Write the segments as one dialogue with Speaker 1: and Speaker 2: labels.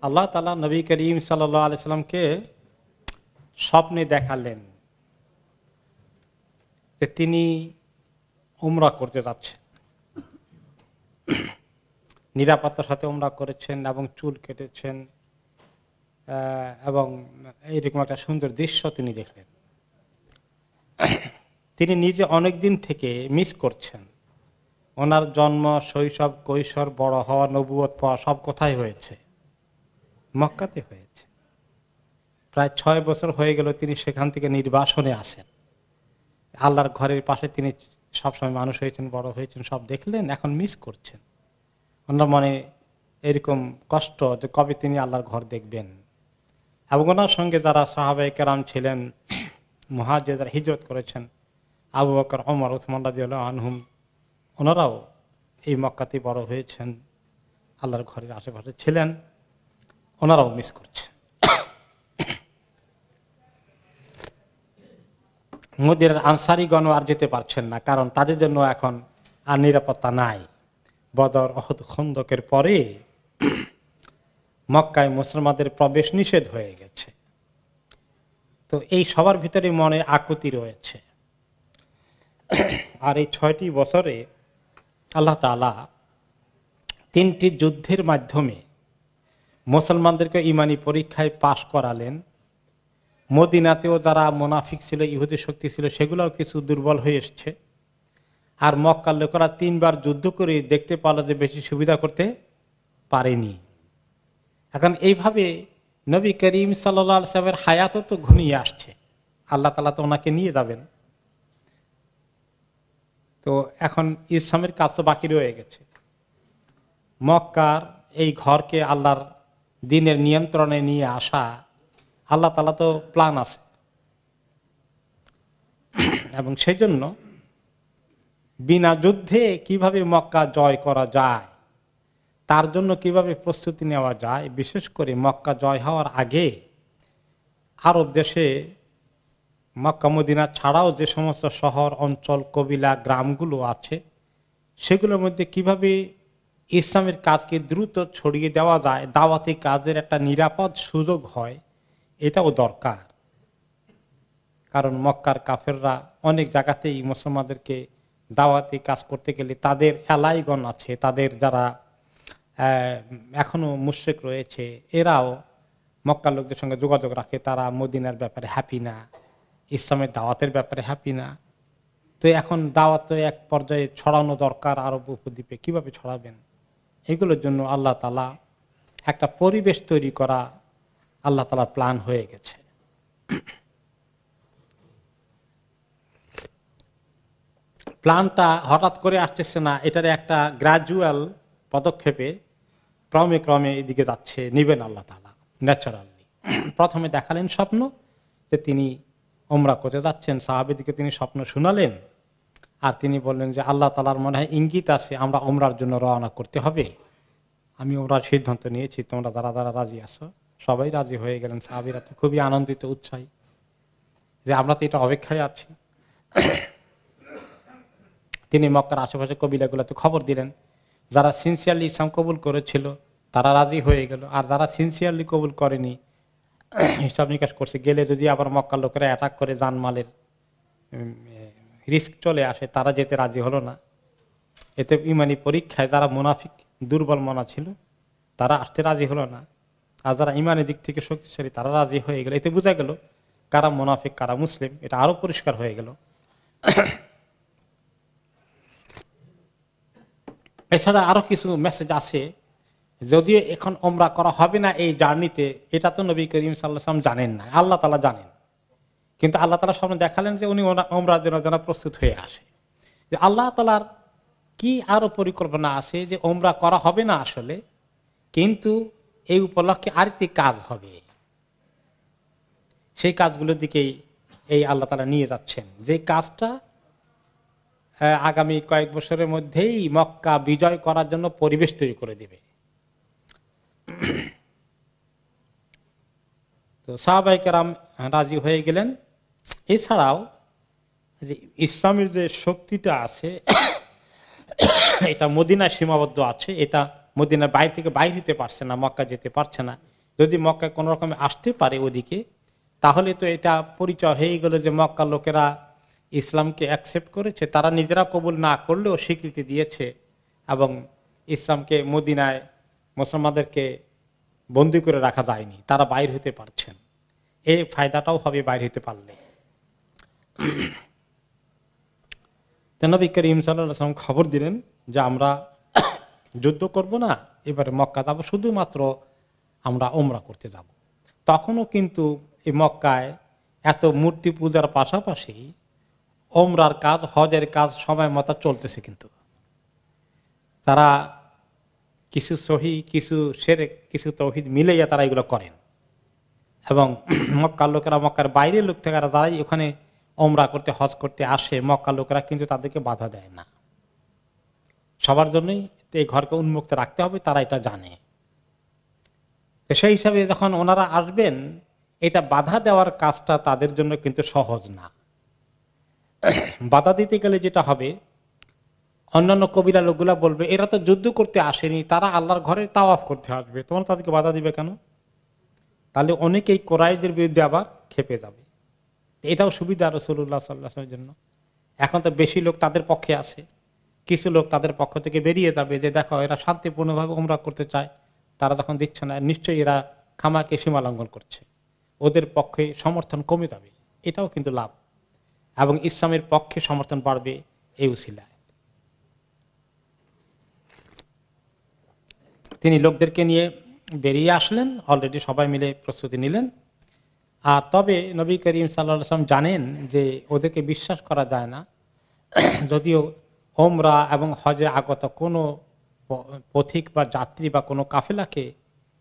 Speaker 1: আল্লাহ তাআলা নবী করিম সাল্লাল্লাহু আলাইহি সাল্লামকে স্বপ্নে দেখালেন যে তিনি উমরা করতে যাচ্ছেন, নিরাপত্তার সাথে উমরা করেছেন এবং চুল কেটেছেন এবং এইরকম একটা সুন্দর দৃশ্য তিনি দেখলেন। তিনি নিজে অনেক দিন থেকে মিস করছেন। ওনার জন্ম, শৈশব, কৈশোর, বড় হওয়া, নবুয়ত পাওয়া সব কথাই হয়েছে মক্কাতে হয়েছে। প্রায় 6 বছর হয়ে গেল তিনি সেখান থেকে নির্বাসনে আসেন। আল্লাহর ঘরের পাশে তিনি সবসময় মানুষ হয়েছেন, বড় হয়েছেন, সব দেখলেন, এখন মিস করছেন। ওনার মনে এরকম কষ্ট যে কবে তিনি আল্লাহর ঘর দেখবেন। এবং ওনার সঙ্গে যারা সাহাবায়ে কেরাম ছিলেন, মুহাজির যারা হিজরত করেছেন, আবু বকর, ওমর, উসমান রাদিয়াল্লাহু আনহুম, ওনারাও এই মক্কাতে বড় হয়েছেন, আল্লাহর ঘরের আশেপাশে ছিলেন, ওনারাও মিস করছে। মদিনার আনসারীগণ আর যেতে পারছেন না, কারণ তাদের জন্য এখন আর নিরাপত্তা নাই। বদর, উহুদ, খন্দকের পরে মক্কায় মুসলমানদের প্রবেশ নিষেধ হয়ে গেছে। তো এই সবার ভিতরে মনে আকুতি রয়েছে। আর এই 6টি বছরে আল্লাহ তাআলা 3টি যুদ্ধের মাধ্যমে মুসলমানদেরকে ঈমানি পরীক্ষায় পাশ করালেন। মদিনাতেও যারা মুনাফিক ছিল, ইহুদি শক্তি ছিল, সেগুলোও কিছু দুর্বল হয়ে এসছে। আর মক্কার লোকেরা 3বার যুদ্ধ করে দেখতে পেল যে বেশি সুবিধা করতে পারেনি। এখন এইভাবে নবী করিম সাল্লাল্লাহু আলাইহি ওয়াসাল্লামের হায়াতও তো ঘনিয়ে আসছে, আল্লাহ তাআলা তো ওনাকে নিয়ে যাবেন। তো এখন ইসলামের কাজ তো বাকি রয়ে গেছে। মক্কার এই ঘরকে আল্লাহর দ্বীনের নিয়ন্ত্রণে নিয়ে আসা, আল্লাহ তাআলা তো প্ল্যান আছে। এবং সেই জন্য বিনা যুদ্ধে কিভাবে মক্কা জয় করা যায়, তার জন্য কিভাবে প্রস্তুতি নেওয়া যায়, বিশেষ করে মক্কা জয় হওয়ার আগে আরব দেশে মক্কা মদিনা ছাড়াও যে সমস্ত শহর, অঞ্চল, কবিলা, গ্রামগুলো আছে, সেগুলোর মধ্যে কিভাবে ইসলামের কাজকে দ্রুত ছড়িয়ে দেওয়া যায়, দাওয়াতি কাজের একটা নিরাপদ সুযোগ হয়, এটাও দরকার। কারণ মক্কার কাফেররা অনেক জায়গাতেই মুসলমানদেরকে দাওয়াতি কাজ করতে গেলে তাদের এলাইগণ আছে, তাদের যারা এখনো মুশরিক রয়েছে, এরাও মক্কার লোকদের সঙ্গে যোগাযোগ রাখে। তারা মদিনার ব্যাপারে হ্যাপি না, ইসলামের দাওয়াতের ব্যাপারে হ্যাপি না। তো এখন দাওয়াত এক পর্যায়ে ছড়ানো দরকার আরব উপদ্বীপে। কিভাবে ছড়াবেন, এগুলোর জন্য আল্লাহ তাআলা একটা পরিবেশ তৈরি করা আল্লাহ তাআলা প্ল্যান হয়ে গেছে। প্ল্যানটা হঠাৎ করে আসতেছে না, এটার একটা গ্রাজুয়াল পদক্ষেপে ক্রমে ক্রমে এদিকে যাচ্ছে, নিবেন আল্লাহ তাআলা ন্যাচারালি। প্রথমে দেখালেন স্বপ্ন যে তিনি উমরা করতে যাচ্ছেন, সাহাবীদেরকে তিনি স্বপ্ন শুনালেন। আর তিনি বললেন যে আল্লাহ তাআলার মনে হয় ইঙ্গিত আছে, আমরা উমরার জন্য রওনা করতে হবে, আমি উমরার সিদ্ধান্ত নিয়েছি, তোমরা যারা যারা রাজি আছো। সবাই রাজি হয়ে গেলেন। সাহাবীরা তো খুবই আনন্দিত, উৎসাহী যে আমরা তো এটা অপেক্ষায় আছি। তিনি মক্কার আশেপাশে কবিলাগুলোতে খবর দিলেন। যারা সিনসিয়ারলি ইসলাম কবুল করেছিল তারা রাজি হয়ে গেল, আর যারা সিনসিয়ারলি কবুল করেনি, হিসাব নিকাশ করছে, গেলে যদি আবার মক্কার লোকেরা অ্যাটাক করে জানমালের রিস্ক চলে আসে, তারা যেতে রাজি হলো না। এতে ইমানি পরীক্ষায় যারা মুনাফিক, দুর্বল মনা ছিল, তারা আসতে রাজি হলো না। আর যারা ইমানের দিক থেকে শক্তিশালী, তারা রাজি হয়ে গেল। এতে বোঝা গেল কারা মুনাফিক, কারা মুসলিম, এটা আরো পরিষ্কার হয়ে গেল। এছাড়া আরো কিছু মেসেজ আছে, যদিও এখন উমরা করা হবে না এই জার্নিতে, এটা তো নবী করিম সাল্লাল্লাহু আলাইহি ওয়াসাল্লাম জানেন না, আল্লাহ তাআলা জানেন। কিন্তু আল্লাহ তাআলা সামনে দেখালেন যে উনি উমরার জন্য যেন প্রস্তুত হয়ে আসে। যে আল্লাহ তাআলার কি আরো পরিকল্পনা আছে যে উমরা করা হবে না আসলে, কিন্তু এই উপলক্ষে আরেকটি কাজ হবে। সেই কাজগুলোর দিকেই এই আল্লাহ তাআলা নিয়ে যাচ্ছেন, যে কাজটা আগামী কয়েক বছরের মধ্যেই মক্কা বিজয় করার জন্য পরিবেশ তৈরি করে দিবে। তো সাহাবায়ে কেরাম রাজি হয়ে গেলেন। এছাড়াও যে ইসলামের যে শক্তিটা আছে এটা মদিনায় সীমাবদ্ধ আছে, এটা মদিনার বাইরে থেকে বাইরে হতে পারছে না, মক্কা যেতে পারছে না। যদি মক্কায় কোনো রকমে আসতে পারে ওদিকে, তাহলে তো এটা পরিচয় হয়ে গেল যে মক্কার লোকেরা ইসলামকে অ্যাকসেপ্ট করেছে, তারা নিজেরা কবুল না করলেও স্বীকৃতি দিয়েছে এবং ইসলামকে মদিনায় মুসলমানদেরকে বন্দী করে রাখা যায়নি, তারা বাইর হতে পারছেন। এই ফায়দাটাও হবে বাইর হতে পারলে। নবী করিম সাল্লাল্লাহু আলাইহি ওয়াসাল্লাম খবর দিলেন যে আমরা যুদ্ধ করব না, এবারে মক্কা যাব, শুধুমাত্র আমরা ওমরা করতে যাব। তখনও কিন্তু এই মক্কায় এত মূর্তি পূজার পাশাপাশি ওমরার কাজ, হজের কাজ সময় মতো চলতেছে। কিন্তু তারা কিছু সহি, কিছু শিরক, কিছু তাওহীদ মিলাইয়া তারা এগুলো করেন। এবং মক্কার লোকেরা, মক্কার বাইরের লোক থেকে যারাই ওখানে ওমরা করতে, হজ করতে আসে, মক্কার লোকেরা কিন্তু তাদেরকে বাধা দেয় না। সবার জন্যই এই ঘরকে উন্মুক্ত রাখতে হবে, তারা এটা জানে। সেই হিসাবে যখন ওনারা আসবেন, এটা বাধা দেওয়ার কাজটা তাদের জন্য কিন্তু সহজ না। বাধা দিতে গেলে যেটা হবে, অন্যান্য কবিরা লোকগুলা বলবে এরা তো যুদ্ধ করতে আসেনি, তারা আল্লাহর ঘরে তাওয়াফ করতে আসবে, তোমরা তাদেরকে বাধা দিবে কেন? তাহলে অনেকেই কোরাইশদের বিরুদ্ধে আবার খেপে যাবে। এটাও সুবিধা রাসূলুল্লাহ সাল্লাল্লাহু আলাইহি ওয়াসাল্লামের জন্য। এখন তো বেশি লোক তাদের পক্ষে আছে, কিছু লোক তাদের পক্ষ থেকে বেরিয়ে যাবে যে দেখো এরা শান্তিপূর্ণভাবে উমরা করতে চায়, তারা যখন দিচ্ছে না, নিশ্চয়ই এরা খামাকে সীমা লঙ্ঘন করছে, ওদের পক্ষে সমর্থন কমে যাবে। এটাও কিন্তু লাভ, এবং ইসলামের পক্ষে সমর্থন বাড়বে এই উসিলায়। তিনি লোকদেরকে নিয়ে বেরিয়ে আসলেন, অলরেডি সবাই মিলে প্রস্তুতি নিলেন। আর তবে নবী করিম সাল্লাল্লাহু আলাইহি ওয়াসাল্লাম জানেন যে ওদেরকে বিশ্বাস করা যায় না। যদিও ওমরা এবং হজে আগত কোনো পথিক বা যাত্রী বা কোনো কাফেলাকে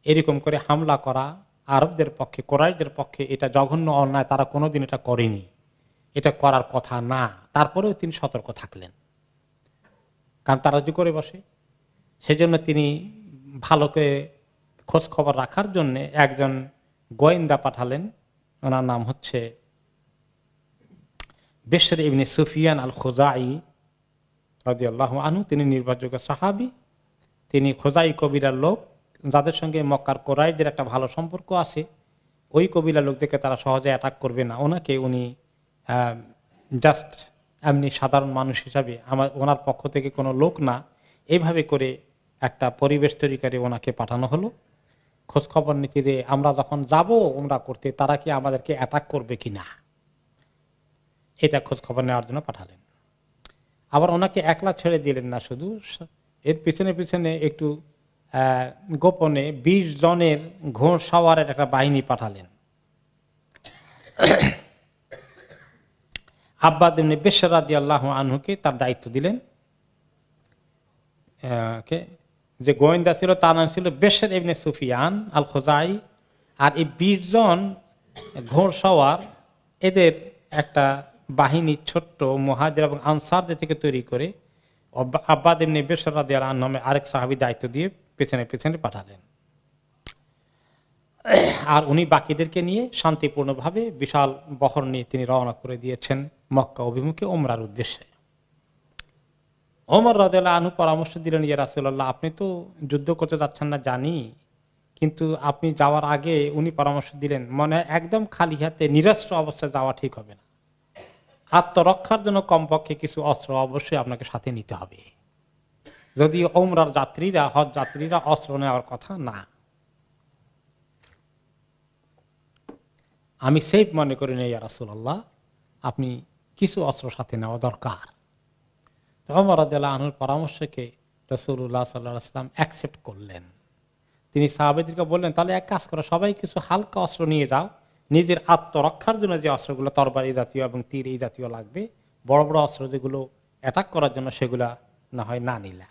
Speaker 1: এরকম করে হামলা করা আরবদের পক্ষে, কোরাইশদের পক্ষে এটা জঘন্য অন্যায়, তারা কোনোদিন এটা করেনি, এটা করার কথা না। তারপরেও তিনি সতর্ক থাকলেন, কারণ তারা যে করে বসে। সেজন্য তিনি ভালো করে খোঁজ খবর রাখার জন্য একজন গোয়েন্দা পাঠালেন, ওনার নাম হচ্ছে বিশর ইবনে সুফিয়ান আল খুজাই রাদিয়াল্লাহু আনহু। তিনি নির্ভরযোগ্য সাহাবী, তিনি খুজাই কবিরার লোক, যাদের সঙ্গে মক্কার কোরাইশদের একটা ভালো সম্পর্ক আছে। ওই কবিরার লোকদেরকে তারা সহজে অ্যাটাক করবে না। ওনাকে উনি জাস্ট এমনি সাধারণ মানুষ হিসাবে, ওনার পক্ষ থেকে কোনো লোক না, এইভাবে করে একটা পরিবেশ তৈরি করে ওনাকে পাঠানো হলো খোঁজ খবর নিতে যে আমরা যখন যাব ওমরা করতে, তারা কি আমাদেরকে অ্যাটাক করবে কিনা, এটা খোঁজ খবর নেওয়ার জন্য পাঠালেন। আবার ওনাকে একলা ছেড়ে দিলেন না, শুধু এর পিছনে পিছনে একটু গোপনে 20 জনের ঘোড়সাওয়ারের একটা বাহিনী পাঠালেন। আব্বাদ ইবনে বিশর রাদিয়াল্লাহু আনহুকে তার দায়িত্ব দিলেন। যে গোয়েন্দা ছিল তার নাম ছিল বিশর ইবনে সুফিয়ান আল খুজাই। আর এই 20 জন ঘোড়সাওয়ার, এদের একটা বাহিনী ছোট্ট মুহাজির এবং আনসারদের থেকে তৈরি করে আব্বাদ ইবনে বিশর রাদিয়াল্লাহু আনহু নামে আরেক সাহাবী দায়িত্ব দিয়ে পেছনে পেছনে পাঠালেন। আর উনি বাকিদেরকে নিয়ে শান্তিপূর্ণভাবে বিশাল বহর নিয়ে তিনি রওনা করে দিয়েছেন মক্কা অভিমুখে ওমরার উদ্দেশ্যে। ওমর রাদিয়াল্লাহু আনহু পরামর্শ দিলেন, ইয়া রাসূলুল্লাহ, আপনি তো যুদ্ধ করতে যাচ্ছেন না জানি, কিন্তু আপনি যাওয়ার আগে উনি পরামর্শ দিলেন, মনে হয় একদম খালি হাতে নিরস্ত্র অবস্থায় যাওয়া ঠিক হবে না, আত্মরক্ষার জন্য কমপক্ষে কিছু অস্ত্র অবশ্যই আপনাকে সাথে নিতে হবে। যদি ওমরার যাত্রীরা, হজ যাত্রীরা অস্ত্র নেওয়ার কথা না, আমি সেফ মনে করি না ইয়া রাসূলুল্লাহ, আপনি কিছু অস্ত্র সাথে নেওয়া দরকার। ওমর রাদিয়াল্লাহু আনহুর পরামর্শকে রাসূলুল্লাহ সাল্লাল্লাহু আলাইহি ওয়াসাল্লাম অ্যাকসেপ্ট করলেন। তিনি সাহাবাদেরকে বললেন, তাহলে এক কাজ করো, সবাই কিছু হালকা অস্ত্র নিয়ে যাও, নিজের আত্মরক্ষার জন্য যে অস্ত্রগুলো তরবারি জাতীয় এবং তীর এই জাতীয় লাগবে, বড় বড় অস্ত্র যেগুলো অ্যাটাক করার জন্য সেগুলা না হয় না নিলা।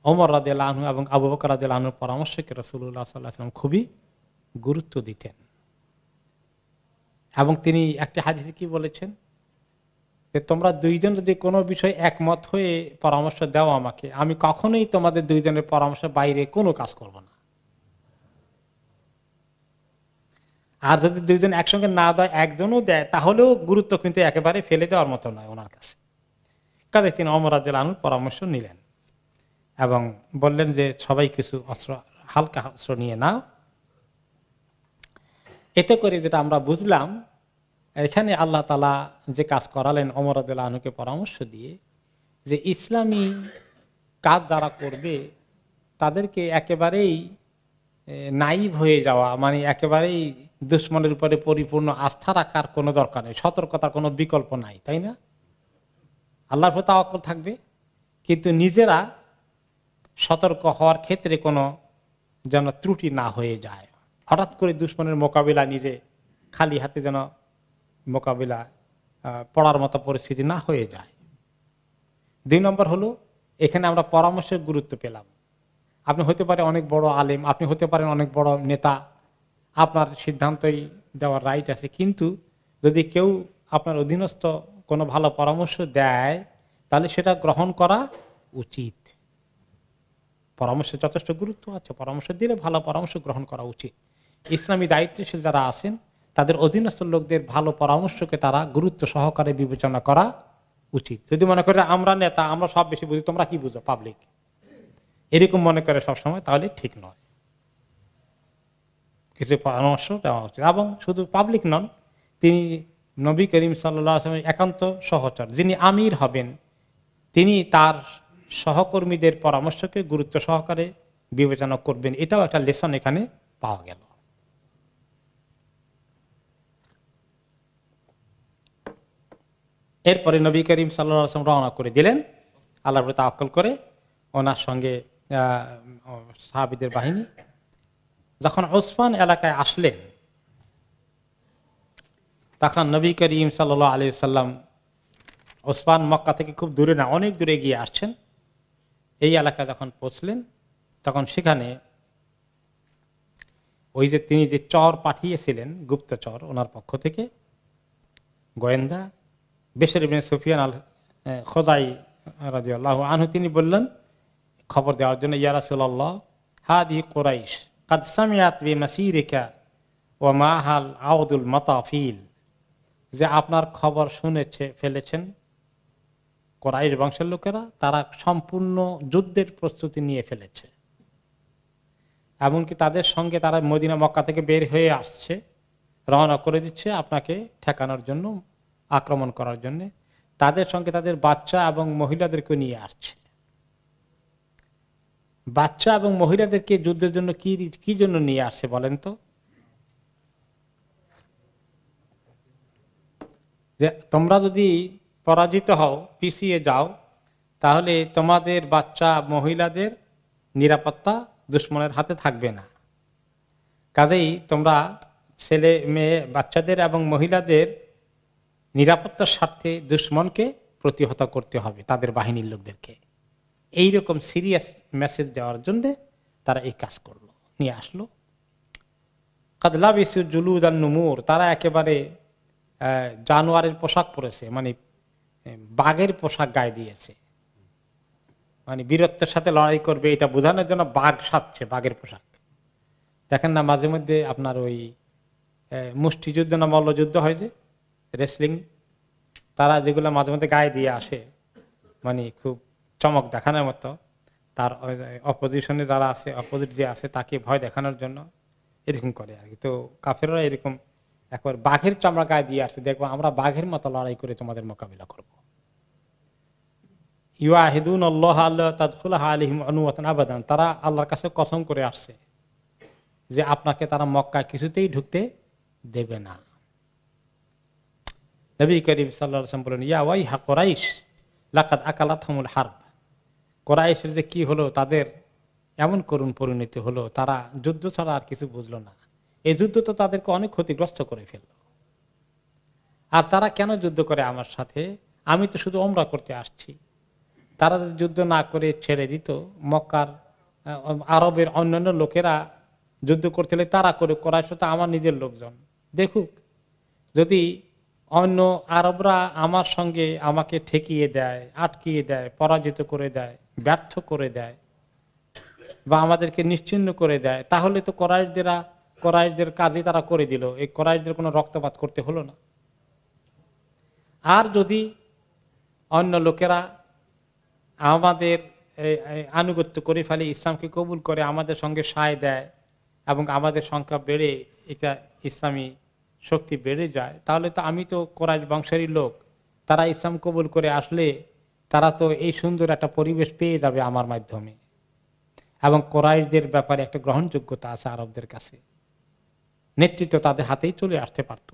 Speaker 1: ওমর রাদিয়াল্লাহু আনহু এবং আবু বকর রাদিয়াল্লাহু আনহুর পরামর্শকে রাসূলুল্লাহ সাল্লাল্লাহু আলাইহি ওয়াসাল্লাম খুবই গুরুত্ব দিতেন। এবং তিনি একটি হাদিসে কি বলেছেন, যে তোমরা দুইজন যদি কোনো বিষয়ে একমত হয়ে পরামর্শ দাও আমাকে, আমি কখনোই তোমাদের দুইজনের পরামর্শের বাইরে কোনো কাজ করব না। আর যদি দুইজন একসঙ্গে না দেয়, একজনও দেয়, তাহলেও গুরুত্ব কিন্তু একেবারে ফেলে দেওয়ার মতো নয় ওনার কাছে। কাজে তিনি ওমর রাদিয়াল্লাহু আনহুর পরামর্শ নিলেন এবং বললেন যে সবাই কিছু অস্ত্র, হালকা অস্ত্র নিয়ে নাও, এতে করে যেটা আমরা বুঝলাম, এখানে আল্লাহ তাআলা যে কাজ করালেন ওমর রাদিয়াল্লাহু আনহুকে পরামর্শ দিয়ে, যে ইসলামী কাজ যারা করবে তাদেরকে একেবারেই নাইভ হয়ে যাওয়া, মানে একেবারেই দুশ্মনের উপরে পরিপূর্ণ আস্থা রাখার কোনো দরকার নেই, সতর্কতার কোনো বিকল্প নাই, তাই না? আল্লাহর প্রতি তাওয়াক্কুল থাকবে, কিন্তু নিজেরা সতর্ক হওয়ার ক্ষেত্রে কোনো যেন ত্রুটি না হয়ে যায়। হঠাৎ করে দুশ্মনের মোকাবিলা নিজে খালি হাতে যেন মোকাবিলা পড়ার মতো পরিস্থিতি না হয়ে যায়। 2 নম্বর হলো, এখানে আমরা পরামর্শের গুরুত্ব পেলাম। আপনি হতে পারে অনেক বড় আলেম, আপনি হতে পারেন অনেক বড় নেতা, আপনার সিদ্ধান্তই দেওয়ার রাইট আছে, কিন্তু যদি কেউ আপনার অধীনস্থ কোনো ভালো পরামর্শ দেয় তাহলে সেটা গ্রহণ করা উচিত। পরামর্শের যথেষ্ট গুরুত্ব আছে, পরামর্শ দিলে ভালো পরামর্শ গ্রহণ করা উচিত। ইসলামী দায়িত্বশীল যারা আছেন তাদের অধীনস্থ লোকদের ভালো পরামর্শকে তারা গুরুত্ব সহকারে বিবেচনা করা উচিত। যদি মনে করে আমরা নেতা, আমরা সব বেশি বুঝি, তোমরা কি বুঝো পাবলিক, এরকম মনে করে সবসময়, তাহলে ঠিক নয়। কিছু পরামর্শ দেওয়া উচিত। এবং শুধু পাবলিক নন, তিনি নবী করিম সাল্লাল্লাহু আলাইহি ওয়াসাল্লামের একান্ত সহচর, যিনি আমির হবেন, তিনি তার সহকর্মীদের পরামর্শকে গুরুত্ব সহকারে বিবেচনা করবেন। এটাও একটা লেসন এখানে পাওয়া গেল। এরপরে নবী করিম সাল্লাল্লাহু আলাইহি ওয়াসাল্লাম রওনা করে দিলেন আল্লাহর উপর তাওয়াক্কুল করে, ওনার সঙ্গে সাহাবীদের বাহিনী। যখন ওসমান এলাকায় আসলেন তখন নবী করিম সাল্লাল্লাহু আলাইহি ওয়াসাল্লাম, ওসমান মক্কা থেকে খুব দূরে না, অনেক দূরে গিয়ে আসছেন, এই এলাকায় যখন পৌঁছলেন তখন সেখানে ওই যে তিনি যে চর পাঠিয়েছিলেন, গুপ্তচর ওনার পক্ষ থেকে, গোয়েন্দা বেশর ইবনে সুফিয়ান আল খোজাই রাদিয়াল্লাহু আনহু, তিনি বললেন খবর দেওয়ার জন্য, ইয়া রাসূলুল্লাহ হাদিহি কুরাইশ কাদ সামিআত বিমাসিরিকা ওয়া মাহাল আউদুল মাতাফিল, যে আপনার খবর শুনেছে ফেলেছেন কুরাইশ বংশের লোকেরা, তারা সম্পূর্ণ যুদ্ধের প্রস্তুতি নিয়ে ফেলেছে, এমনকি তাদের সঙ্গে তারা মদিনা মক্কা থেকে বের হয়ে আসছে, রওনা করে দিচ্ছে আপনাকে ঠেকানোর জন্য, আক্রমণ করার জন্য। তাদের সঙ্গে তাদের বাচ্চা এবং মহিলাদেরকে নিয়ে আসছে। বাচ্চা এবং মহিলাদেরকে যুদ্ধের জন্য কি জন্য নিয়ে আসছে বলেন তো? যে তোমরা যদি পরাজিত হও, পিছিয়ে যাও, তাহলে তোমাদের বাচ্চা মহিলাদের নিরাপত্তা দুশমনের হাতে থাকবে না। কাজেই তোমরা ছেলে মেয়ে বাচ্চাদের এবং মহিলাদের নিরাপত্তার স্বার্থে দুশমনকে প্রতিহত করতে হবে, তাদের বাহিনীর লোকদেরকে। এইরকম সিরিয়াস মেসেজ দেওয়ার জন্য তারা এই কাজ করলো, নিয়ে আসলো। কাদলাবিসু জুলুদান নুমুর, তারা একেবারে জানোয়ারের পোশাক পরেছে, মানে বাঘের পোশাক গায়ে দিয়েছে, মানে বীরত্বের সাথে লড়াই করবে এটা বোঝানোর জন্য বাঘ সাজছে, বাঘের পোশাক। দেখেন না মাঝে মধ্যে আপনার ওই মুষ্টিযুদ্ধ না মল্লযুদ্ধ হয় যে রেসলিং, তারা যেগুলো মাঝে মধ্যে গায়ে দিয়ে আসে, মানে খুব চমক দেখানোর মতো, তার অপোজিশনে যারা আছে, অপোজিট যে আছে তাকে ভয় দেখানোর জন্য এরকম করে আর কি। তো কাফেররা এরকম একবার বাঘের চামড়া গায়ে দিয়ে আসছে, দেখবো আমরা বাঘের মতো লড়াই করে তোমাদের মোকাবিলা করবো। ইউআহিদুন আল্লাহ আল্লাহ তাদখুলাহা আলাইহিম আনুওয়াতান আবাদান, তারা আল্লাহর কাছে কসম করে আসছে যে আপনাকে তারা মক্কা কিছুতেই ঢুকতে দেবে না। নবী করিম সাল্লাল্লাহু আলাইহি ওয়াসাল্লাম বলেন, ইয়া ওয়াইহা কুরাইশ লাকাদ আকালাতহুমুল হারব, কুরাইশের যে কি হলো, তাদের এমন করুণ পরিণতি হলো, তারা যুদ্ধ ছাড়া আর কিছু বুঝলো না। এই যুদ্ধ তো তাদেরকে অনেক ক্ষতিগ্রস্ত করে ফেললো। আর তারা কেন যুদ্ধ করে আমার সাথে? আমি তো শুধু ওমরা করতে আসছি। তারা যদি যুদ্ধ না করে ছেড়ে দিত, মক্কার আরবের অন্যান্য লোকেরা যুদ্ধ করতে হলে তারা করে, কুরাইশ তো আমার নিজের লোকজন, দেখুক যদি অন্য আরবরা আমার সঙ্গে আমাকে ঠেকিয়ে দেয়, আটকিয়ে দেয়, পরাজিত করে দেয়, ব্যর্থ করে দেয়, বা আমাদেরকে নিশ্চিহ্ন করে দেয়, তাহলে তো কুরাইশদের কাজই তারা করে দিল, এই কুরাইশদের কোনো রক্তপাত করতে হলো না। আর যদি অন্য লোকেরা আমাদের আনুগত্য করে ফেলে, ইসলামকে কবুল করে, আমাদের সঙ্গে সায় দেয় এবং আমাদের সংখ্যা বেড়ে এটা ইসলামী শক্তি বেড়ে যায়, তাহলে তো আমি তো কোরাইশ বংশেরই লোক, তারা ইসলাম কবুল করে আসলে তারা তো এই সুন্দর একটা পরিবেশ পেয়ে যাবে আমার মাধ্যমে, এবং কোরাইশদের ব্যাপারে একটা গ্রহণযোগ্যতা আছে আরবদের কাছে, নেতৃত্ব তাদের হাতেই চলে আসতে পারত।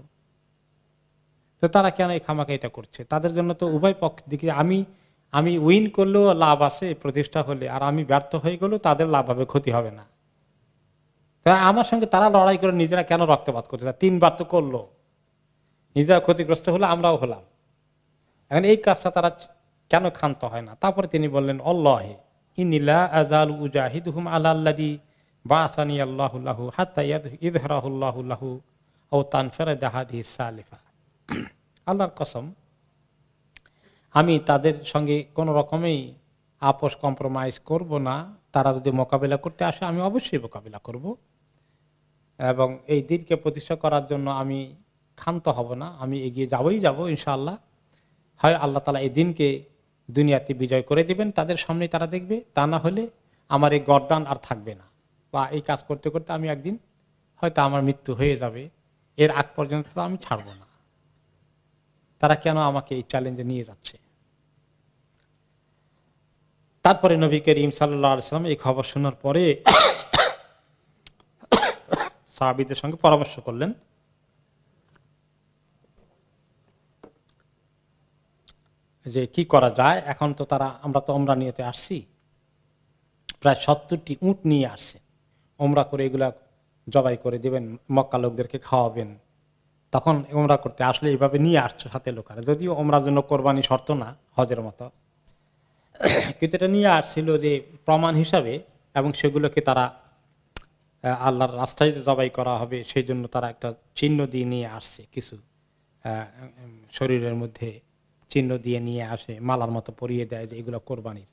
Speaker 1: তো তারা কেন এই খামাকে এটা করছে? তাদের জন্য তো উভয় পক্ষ দিকে আমি উইন করলেও লাভ আছে প্রতিষ্ঠা হলে, আর আমি ব্যর্থ হয়ে গেলেও তাদের লাভ হবে, ক্ষতি হবে না। আমার সঙ্গে তারা লড়াই করে নিজেরা কেন রক্তপাত করতে চায়? 3 বার তো করলো, নিজেরা ক্ষতিগ্রস্ত হলো, আমরাও হলাম। এখন এই কাজটা তারা কেন ক্ষান্ত হয় না? তারপরে তিনি বললেন, আল্লাহে ইন্নিলা আযালু উজাহিদুহুম আলা আল্লাযী বাআসানি আল্লাহু লাহু হাত্তা ইযহিরাহুল্লাহু লাহু আও তানফারাদা হাদিহিস সালিফা। আল্লাহর কসম, আমি তাদের সঙ্গে কোন রকমেই আপোষ কম্প্রোমাইজ করব না। তারা যদি মোকাবিলা করতে আসে আমি অবশ্যই মোকাবিলা করব, এবং এই দিনকে প্রতিষ্ঠা করার জন্য আমি ক্ষান্ত হব না, আমি এগিয়ে যাব ইনশাআল্লাহ। হয় আল্লাহ তাআলা এই দিনকে দুনিয়াতে বিজয় করে দিবেন, তাদের সামনে তারা দেখবে, তা না হলে আমার এই গর্দান আর থাকবে না, বা এই কাজ করতে করতে আমি একদিন হয়তো আমার মৃত্যু হয়ে যাবে, এর আগ পর্যন্ত তো আমি ছাড়বো না। তারা কেন আমাকে এই চ্যালেঞ্জে নিয়ে যাচ্ছে? তারপরে নবী করিম সাল্লাল্লাহু আলাইহি ওয়াসাল্লাম এই খবর শোনার পরে সাহাবীদের সঙ্গে পরামর্শ করলেন যে কি করা যায়। এখন তো আমরা তো ওমরা নিয়েতে আসছি, প্রায় 70টি উট নিয়ে আসছে, ওমরা করে এগুলা জবাই করে দিবেন, মক্কা লোকদেরকে খাওয়াবেন। তখন ওমরা করতে আসলে এইভাবে নিয়ে আসছে সাথে লোকেরা, যদিও ওমরার জন্য কোরবানি শর্ত না, হজের মতো, কিন্তু এটা নিয়ে আসছিল যে প্রমাণ হিসাবে, এবং সেগুলোকে তারা আল্লাহর রাস্তায় জবাই করা হবে সেই জন্য তারা একটা চিহ্ন দিয়ে নিয়ে আসছে, কিছু শরীরের মধ্যে চিহ্ন দিয়ে নিয়ে আসে, মালার মতো পরিয়ে দেয় যে এগুলো কোরবানির,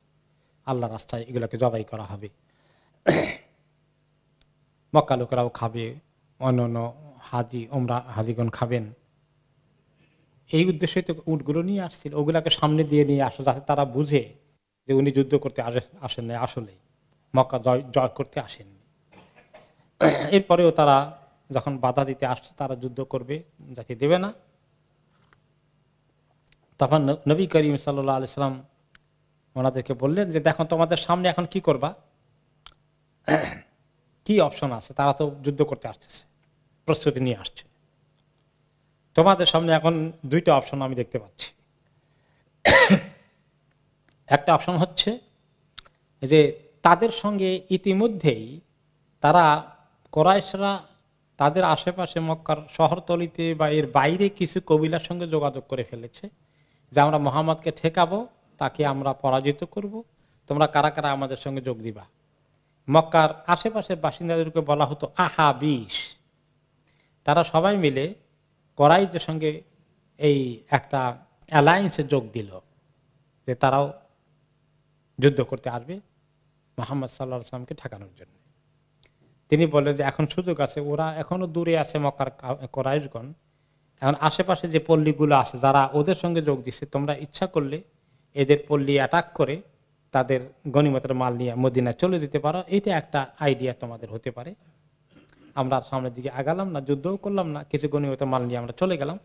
Speaker 1: আল্লাহ রাস্তায় এগুলোকে জবাই করা হবে, মক্কা লোকেরাও খাবে, অন্যান্য হাজিগণ খাবেন। এই উদ্দেশ্যে তো উটগুলো নিয়ে আসছিল, ওগুলাকে সামনে দিয়ে নিয়ে আসো যাতে তারা বুঝে যে উনি যুদ্ধ করতে আসেন না, আসলেই মক্কা জয় করতে আসেননি। এরপরেও তারা যখন বাধা দিতে আসছে, তারা যুদ্ধ করবে, যাতে দেবে না। তখন নবী করিম সাল্লাল্লাহু আলাইহি সাল্লাম ওনাদেরকে বললেন যে দেখো তোমাদের সামনে এখন কি করবা, কি অপশন আছে? তারা তো যুদ্ধ করতে আসতেছে, প্রস্তুতি নিয়ে আসছে, তোমাদের সামনে এখন 2টা অপশন আমি দেখতে পাচ্ছি। একটা অপশন হচ্ছে যে তাদের সঙ্গে ইতিমধ্যেই তারা কোরাইশরা তাদের আশেপাশে মক্কার শহরতলিতে বা এর বাইরে কিছু কবিলার সঙ্গে যোগাযোগ করে ফেলেছে যে আমরা মুহাম্মদকে ঠেকাবো, তাকে আমরা পরাজিত করব, তোমরা কারা কারা আমাদের সঙ্গে যোগ দিবা। মক্কার আশেপাশের বাসিন্দাদেরকে বলা হতো আহাবিশ। তারা সবাই মিলে কোরাইশদের সঙ্গে এই একটা অ্যালায়েন্সে যোগ দিল যে তারাও যুদ্ধ করতে আসবে মুহাম্মদ সাল্লাল্লাহু আলাইহি ওয়াসাল্লামকে ঠেকানোর জন্য। তিনি বললেন যে এখন সুযোগ আছে, ওরা এখনো দূরে আছে মক্কার কোরাইশগণ, এখন আশেপাশে যে পল্লীগুলো আছে যারা ওদের সঙ্গে যোগ দিচ্ছে, তোমরা ইচ্ছা করলে এদের পল্লী অ্যাটাক করে তাদের গনিমতের মাল নিয়ে মদিনায় চলে যেতে পারো, এটা একটা আইডিয়া তোমাদের হতে পারে। আমরা সামনের দিকে আগালাম না, যুদ্ধও করলাম না, কিছু গনিমতের মাল নিয়ে আমরা চলে গেলাম।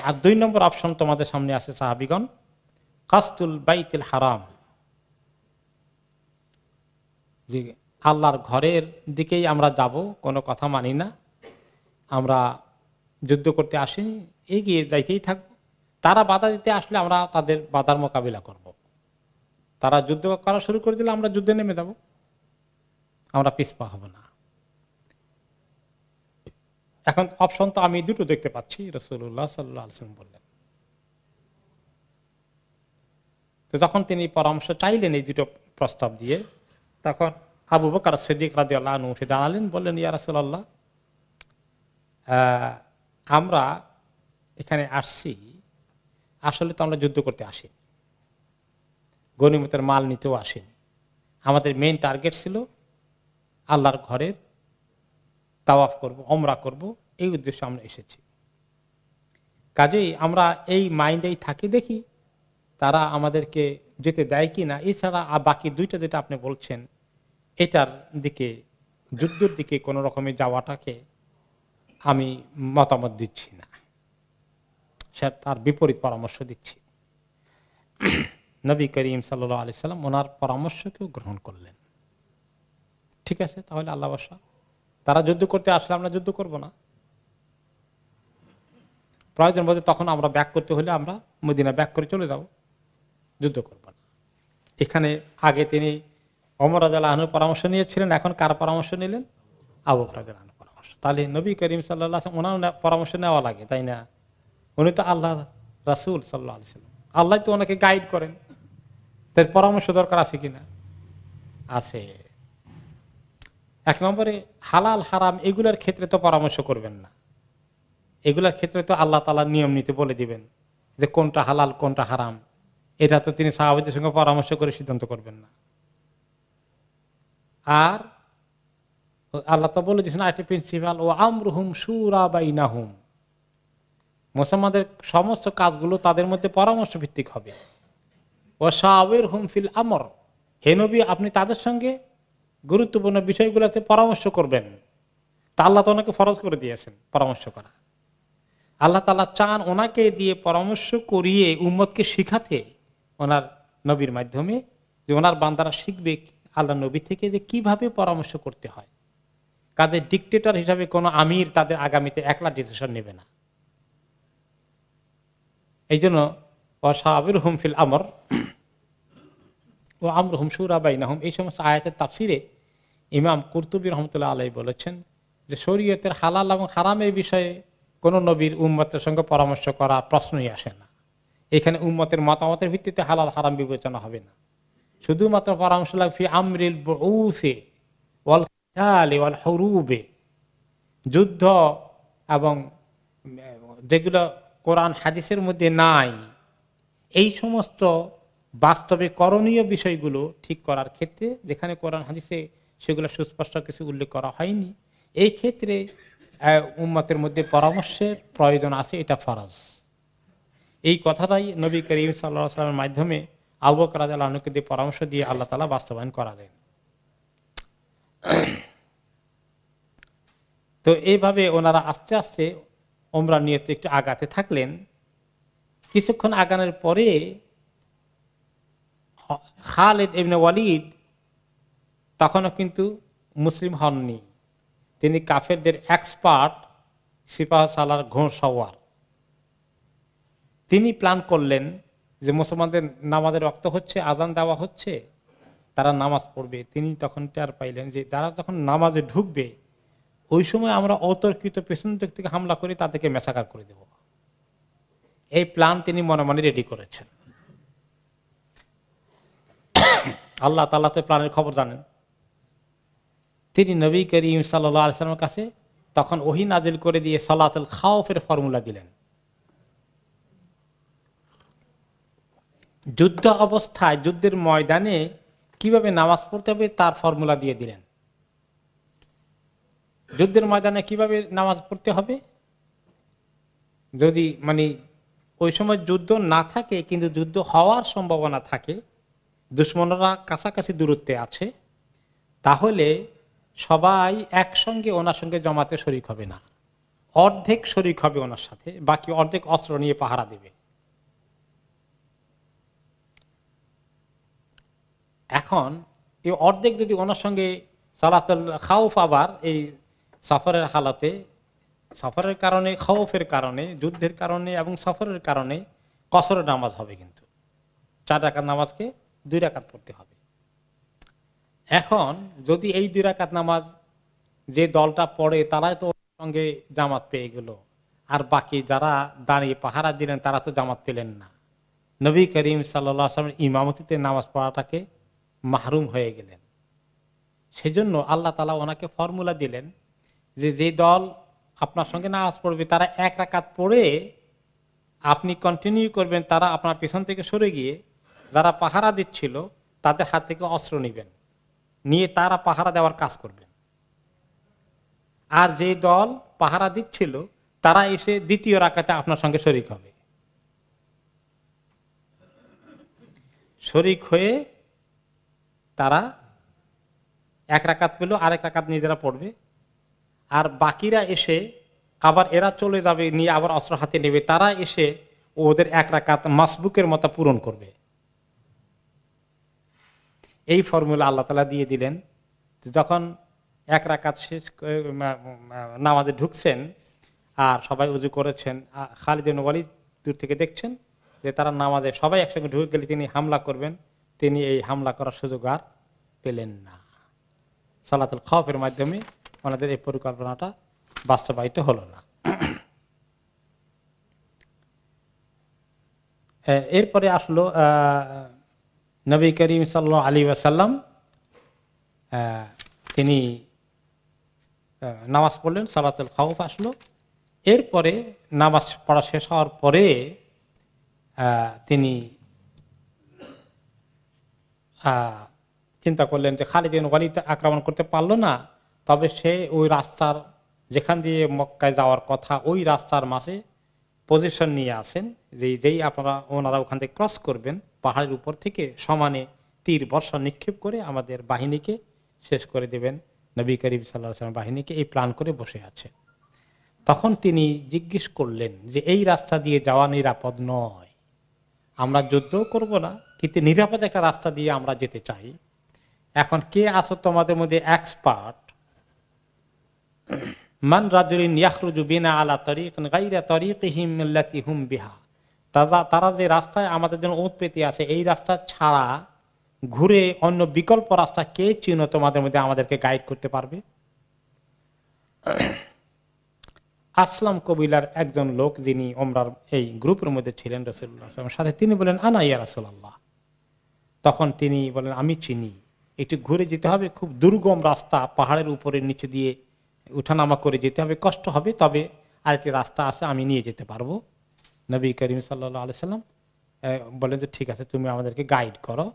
Speaker 1: আর 2 নম্বর অপশন তোমাদের সামনে আছে সাহাবীগণ, কাসতুল বাইতুল হারাম, যে আল্লাহর ঘরের দিকেই আমরা যাব, কোনো কথা মানি না, আমরা যুদ্ধ করতে আসিনি, এগিয়ে যাইতেই থাকবো, তারা বাধা দিতে আসলে আমরা তাদের বাধার মোকাবিলা করব। তারা যুদ্ধ করা শুরু করে দিলে আমরা যুদ্ধে নেমে যাব, আমরা পিছপা হব না। এখন অপশন তো আমি 2টো দেখতে পাচ্ছি, রাসূলুল্লাহ সাল্লাল্লাহু আলাইহি ওয়াসাল্লাম বললেন। তো যখন তিনি পরামর্শ চাইলেন এই 2টো প্রস্তাব দিয়ে, তখন আবু বকর সিদ্দিক রাদিয়াল্লাহু আনহু উঠে দাঁড়ালেন, বললেন ইয়া রাসূলুল্লাহ, আমরা এখানে আসছি, আসলে তো আমরা যুদ্ধ করতে আসিনি, গনিমতের মাল নিতেও আসিনি, আমাদের মেইন টার্গেট ছিল আল্লাহর ঘরের তাওয়াফ করব, ওমরা করব, এই উদ্দেশ্যে আমরা এসেছি। কাজেই আমরা এই মাইন্ডেই থাকি, দেখি তারা আমাদেরকে যেতে দেয় কিনা। এছাড়া বাকি 2টা যেটা আপনি বলছেন, এটার দিকে, যুদ্ধের দিকে কোন রকমের যাওয়াটাকে আমি মতামত দিচ্ছি না, সে তার বিপরীত পরামর্শ দিচ্ছি। নবী করিম সাল্লাল্লাহু আলাইহি সাল্লাম ওনার পরামর্শকেও গ্রহণ করলেন। ঠিক আছে, তাহলে আল্লাহ ভরসা, তারা যুদ্ধ করতে আসলে আমরা যুদ্ধ করব না, প্রয়োজন বোধে তখন আমরা ব্যাক করতে হলে আমরা মদিনা ব্যাক করে চলে যাব, যুদ্ধ করব না। এখানে আগে তিনি ওমর রাদিয়াল্লাহু আনহুর পরামর্শ নিয়েছিলেন, এখন কার পরামর্শ নিলেন? আবু বকর রাদিয়াল্লাহু আনহুর পরামর্শ। তাহলে নবী করিম সাল্লাল্লাহু আলাইহি ওয়াসাল্লাম ওনার পরামর্শ নেওয়া লাগে, তাই না? উনি তো আল্লাহ রাসূল সাল্লাল্লাহু আলাইহি ওয়াসাল্লাম, আল্লাহ তো ওনাকে গাইড করেন, তার পরামর্শ দরকার আছে কিনা? আছে। এক নম্বরে হালাল হারাম এগুলোর ক্ষেত্রে তো পরামর্শ করবেন না, এগুলোর ক্ষেত্রে তো আল্লাহ তাআলা নিয়ম নীতি বলে দিবেন যে কোনটা হালাল কোনটা হারাম, এটা তো তিনি সাহাবাদের সঙ্গে পরামর্শ করে সিদ্ধান্ত করবেন না। আর আল্লাহ তো বলে দিয়েছেন আরেকটি প্রিন্সিপাল, ও আমরুহুম শুরা বাইনাহুম, মুসলমানদের সমস্ত কাজগুলো তাদের মধ্যে পরামর্শ ভিত্তিক হবে। ও শাওয়িরহুম ফিল আমর, হে নবী আপনি তাদের সঙ্গে গুরুত্বপূর্ণ বিষয়গুলোতে পরামর্শ করবেন। তা আল্লাহ তো ওনাকে ফরজ করে দিয়েছেন পরামর্শ করা। আল্লাহ তাআলা চান ওনাকে দিয়ে পরামর্শ করিয়ে উম্মতকে শিখাতে, ওনার নবীর মাধ্যমে, যে ওনার বান্দারা শিখবে আল্লাহ নবী থেকে যে কিভাবে পরামর্শ করতে হয়। কাজে ডিকটেটর হিসাবে কোনো আমির তাদের আগামীতে একলা ডিসিশন নেবে না। এই জন্য ওয়াশাবিরহুম ফিল আমর ও আমরুহুম শুরা বাইনাহুম, এই সমস্ত আয়াতের তাফসিরে ইমাম কুরতুবী রহমতুল্লাহ আলাইহি বলেছেন যে শরীয়তের হালাল এবং হারামের বিষয়ে কোন নবীর উম্মতের সঙ্গে পরামর্শ করা প্রশ্নই আসে না। এখানে উম্মতের মতামতের ভিত্তিতে হালাল হারাম বিবেচনা হবে না, শুধুমাত্র পরামর্শ লাগবে ফি আমরিল বুউসি ওয়াল কিতালি ওয়াল হুরুবে, যুদ্ধ এবং যেগুলো কোরআন হাদিসের মধ্যে নাই, এই সমস্ত বাস্তবে করণীয় বিষয়গুলো ঠিক করার ক্ষেত্রে যেখানে কোরআন হাদিসে সেগুলো সুস্পষ্ট কিছু উল্লেখ করা হয়নি, এই ক্ষেত্রে উম্মতের মধ্যে পরামর্শের প্রয়োজন আছে, এটা ফরজ। এই কথাটাই নবী করিম সাল্লাল্লাহু আলাইহি ওয়াসাল্লামের মাধ্যমে আবু বকর রাদিয়াল্লাহু আনহুকে দিয়ে পরামর্শ দিয়ে আল্লাহ তাআলা বাস্তবায়ন করালেন। তো এইভাবে ওনারা আস্তে আস্তে ওমরা নিয়তে একটু আগাতে থাকলেন। কিছুক্ষণ আগানোর পরে খালিদ ইবনে ওয়ালিদ তখনও কিন্তু মুসলিম হননি, তিনি কাফেরদের এক্সপার্ট সিপাহ সালার ঘোড়সওয়ার। তিনি প্ল্যান করলেন যে মুসলমানদের নামাজের রক্ত হচ্ছে, আজান দেওয়া হচ্ছে, তারা নামাজ পড়বে। তিনি তখন টের পাইলেন যে তারা যখন নামাজে ঢুকবে ওই সময় আমরা অতর্কিত পেছন দিক থেকে হামলা করে তাদেরকে মেসাকার করে দেব। এই প্ল্যান তিনি মনে মনে রেডি করেছেন। আল্লাহ তাআলা তো প্ল্যানের খবর জানেন। তিনি নবী করিম সাল্লাল্লাহু আলাইহি ওয়াসাল্লামের কাছে তখন ওহী নাজিল করে দিয়ে সালাতুল খাউফের ফর্মুলা দিলেন। যুদ্ধ অবস্থায় যুদ্ধের ময়দানে কিভাবে নামাজ পড়তে হবে তার ফর্মুলা দিয়ে দিলেন। যুদ্ধের ময়দানে কিভাবে নামাজ পড়তে হবে, যদি ওই সময় যুদ্ধ না থাকে কিন্তু যুদ্ধ হওয়ার সম্ভাবনা থাকে, দুশমনরা কাছাকাছি দূরত্বে আছে, তাহলে সবাই একসঙ্গে ওনার সঙ্গে জমাতে শরিক হবে না, অর্ধেক শরিক হবে ওনার সাথে, বাকি অর্ধেক অস্ত্র নিয়ে পাহারা দেবে। এখন এই অর্ধেক যদি ওনার সঙ্গে সালাতুল খাউফ, আবার এই সফরের হালাতে, সফরের কারণে, খাউফের কারণে, যুদ্ধের কারণে এবং সফরের কারণে কসরের নামাজ হবে, কিন্তু 4 রাকাত নামাজকে 2 রাকাত পড়তে হবে। এখন যদি এই 2 রাকাত নামাজ যে দলটা পড়ে তারাই তো সঙ্গে জামাত পেয়ে গেল, আর বাকি যারা দাঁড়িয়ে পাহারা দিলেন তারা তো জামাত পেলেন না, নবী করিম সাল্লাল্লাহু আলাইহি ওয়াসাল্লামের ইমামতিতে নামাজ পড়াটাকে মাহরুম হয়ে গেলেন। সেজন্য আল্লাহ তাআলা ওনাকে ফর্মুলা দিলেন যে যে দল আপনার সঙ্গে নামাজ পড়বে তারা 1 রাকাত পড়ে আপনি কন্টিনিউ করবেন, তারা আপনার পেছন থেকে সরে গিয়ে যারা পাহারা দিচ্ছিল তাদের হাত থেকে অস্ত্র নেবেন, নিয়ে তারা পাহারা দেওয়ার কাজ করবেন। আর যে দল পাহারা দিচ্ছিল তারা এসে 2য় রাকাতে আপনার সঙ্গে শরিক হবে। শরিক হয়ে তারা 1 রাকাত পেল, আরেক রাকাত নিজেরা পড়বে, আর বাকিরা এসে আবার এরা চলে যাবে, নিয়ে আবার অস্ত্র হাতে নেবে, তারা এসে ওদের এক রাকাত মাসবুকের মতো পূরণ করবে। এই ফর্মুলা আল্লাহ তাআলা দিয়ে দিলেন। যখন এক রাকাত শেষ নামাজে ঢুকছেন আর সবাই উজু করেছেন, খালিদ ইবনে ওয়ালিদ দূর থেকে দেখছেন যে তারা নামাজে সবাই একসঙ্গে ঢুকে গেলে তিনি হামলা করবেন, তিনি এই হামলা করার সুযোগ আর পেলেন না। সালাতুল খাউফের মাধ্যমে ওনাদের এই পরিকল্পনাটা বাস্তবায়িত হলো না। এরপরে আসলো নবী করিম সাল্লাল্লাহু আলাইহি ওয়াসাল্লাম, তিনি নামাজ পড়লেন, সালাতুল খাউফ আসলো। এরপরে নামাজ পড়া শেষ হওয়ার পরে তিনি চিন্তা করলেন যে খালিদ ইবনে ওয়ালিদ আক্রমণ করতে পারলো না, তবে সে ওই রাস্তার যেখান দিয়ে মক্কায় যাওয়ার কথা ওই রাস্তার মাঝে পজিশন নিয়ে আসেন, যেই ওনারা ওখান থেকে ক্রস করবেন পাহাড়ের উপর থেকে সমানে তীর বর্ষা নিক্ষেপ করে আমাদের বাহিনীকে শেষ করে দেবেন, নবী করিম সাল্লাল্লাহু আলাইহি ওয়াসাল্লাম বাহিনীকে এই প্ল্যান করে বসে আছে। তখন তিনি জিজ্ঞেস করলেন যে এই রাস্তা দিয়ে যাওয়া নিরাপদ নয়, আমরা যুদ্ধ করব না, কিন্তু নিরাপদ একটা রাস্তা দিয়ে আমরা যেতে চাই। এখন কে আসো তোমাদের মধ্যে এক্সপার্ট? মান রাজুলিন ইয়াখরুজু বিনা আলা তারিকিন গায়রা তারিকিহিম আল্লাতী হুম বিহা, তারা যে রাস্তায় আমাদের জন্য ওঁত পেতে আছে এই রাস্তা ছাড়া ঘুরে অন্য বিকল্প রাস্তা কে চিনো তোমাদের মধ্যে, আমাদেরকে গাইড করতে পারবে? আসলাম কবিলার একজন লোক যিনি ওমরার এই গ্রুপের মধ্যে ছিলেন রাসূলুল্লাহ সাল্লাল্লাহু আলাইহি ওয়াসাল্লামের সাথে, তিনি বলেন আনা ইয়া রাসূলুল্লাহ। তখন তিনি বলেন আমি চিনি, একটু ঘুরে যেতে হবে, খুব দুর্গম রাস্তা, পাহাড়ের উপরে নিচে দিয়ে উঠানামা করে যেতে হবে, কষ্ট হবে, তবে আরেকটি রাস্তা আছে আমি নিয়ে যেতে পারবো। নবী করিম সাল্লাল্লাহু আলাইহি ওয়াসাল্লাম বলেন যে ঠিক আছে, তুমি আমাদেরকে গাইড করো।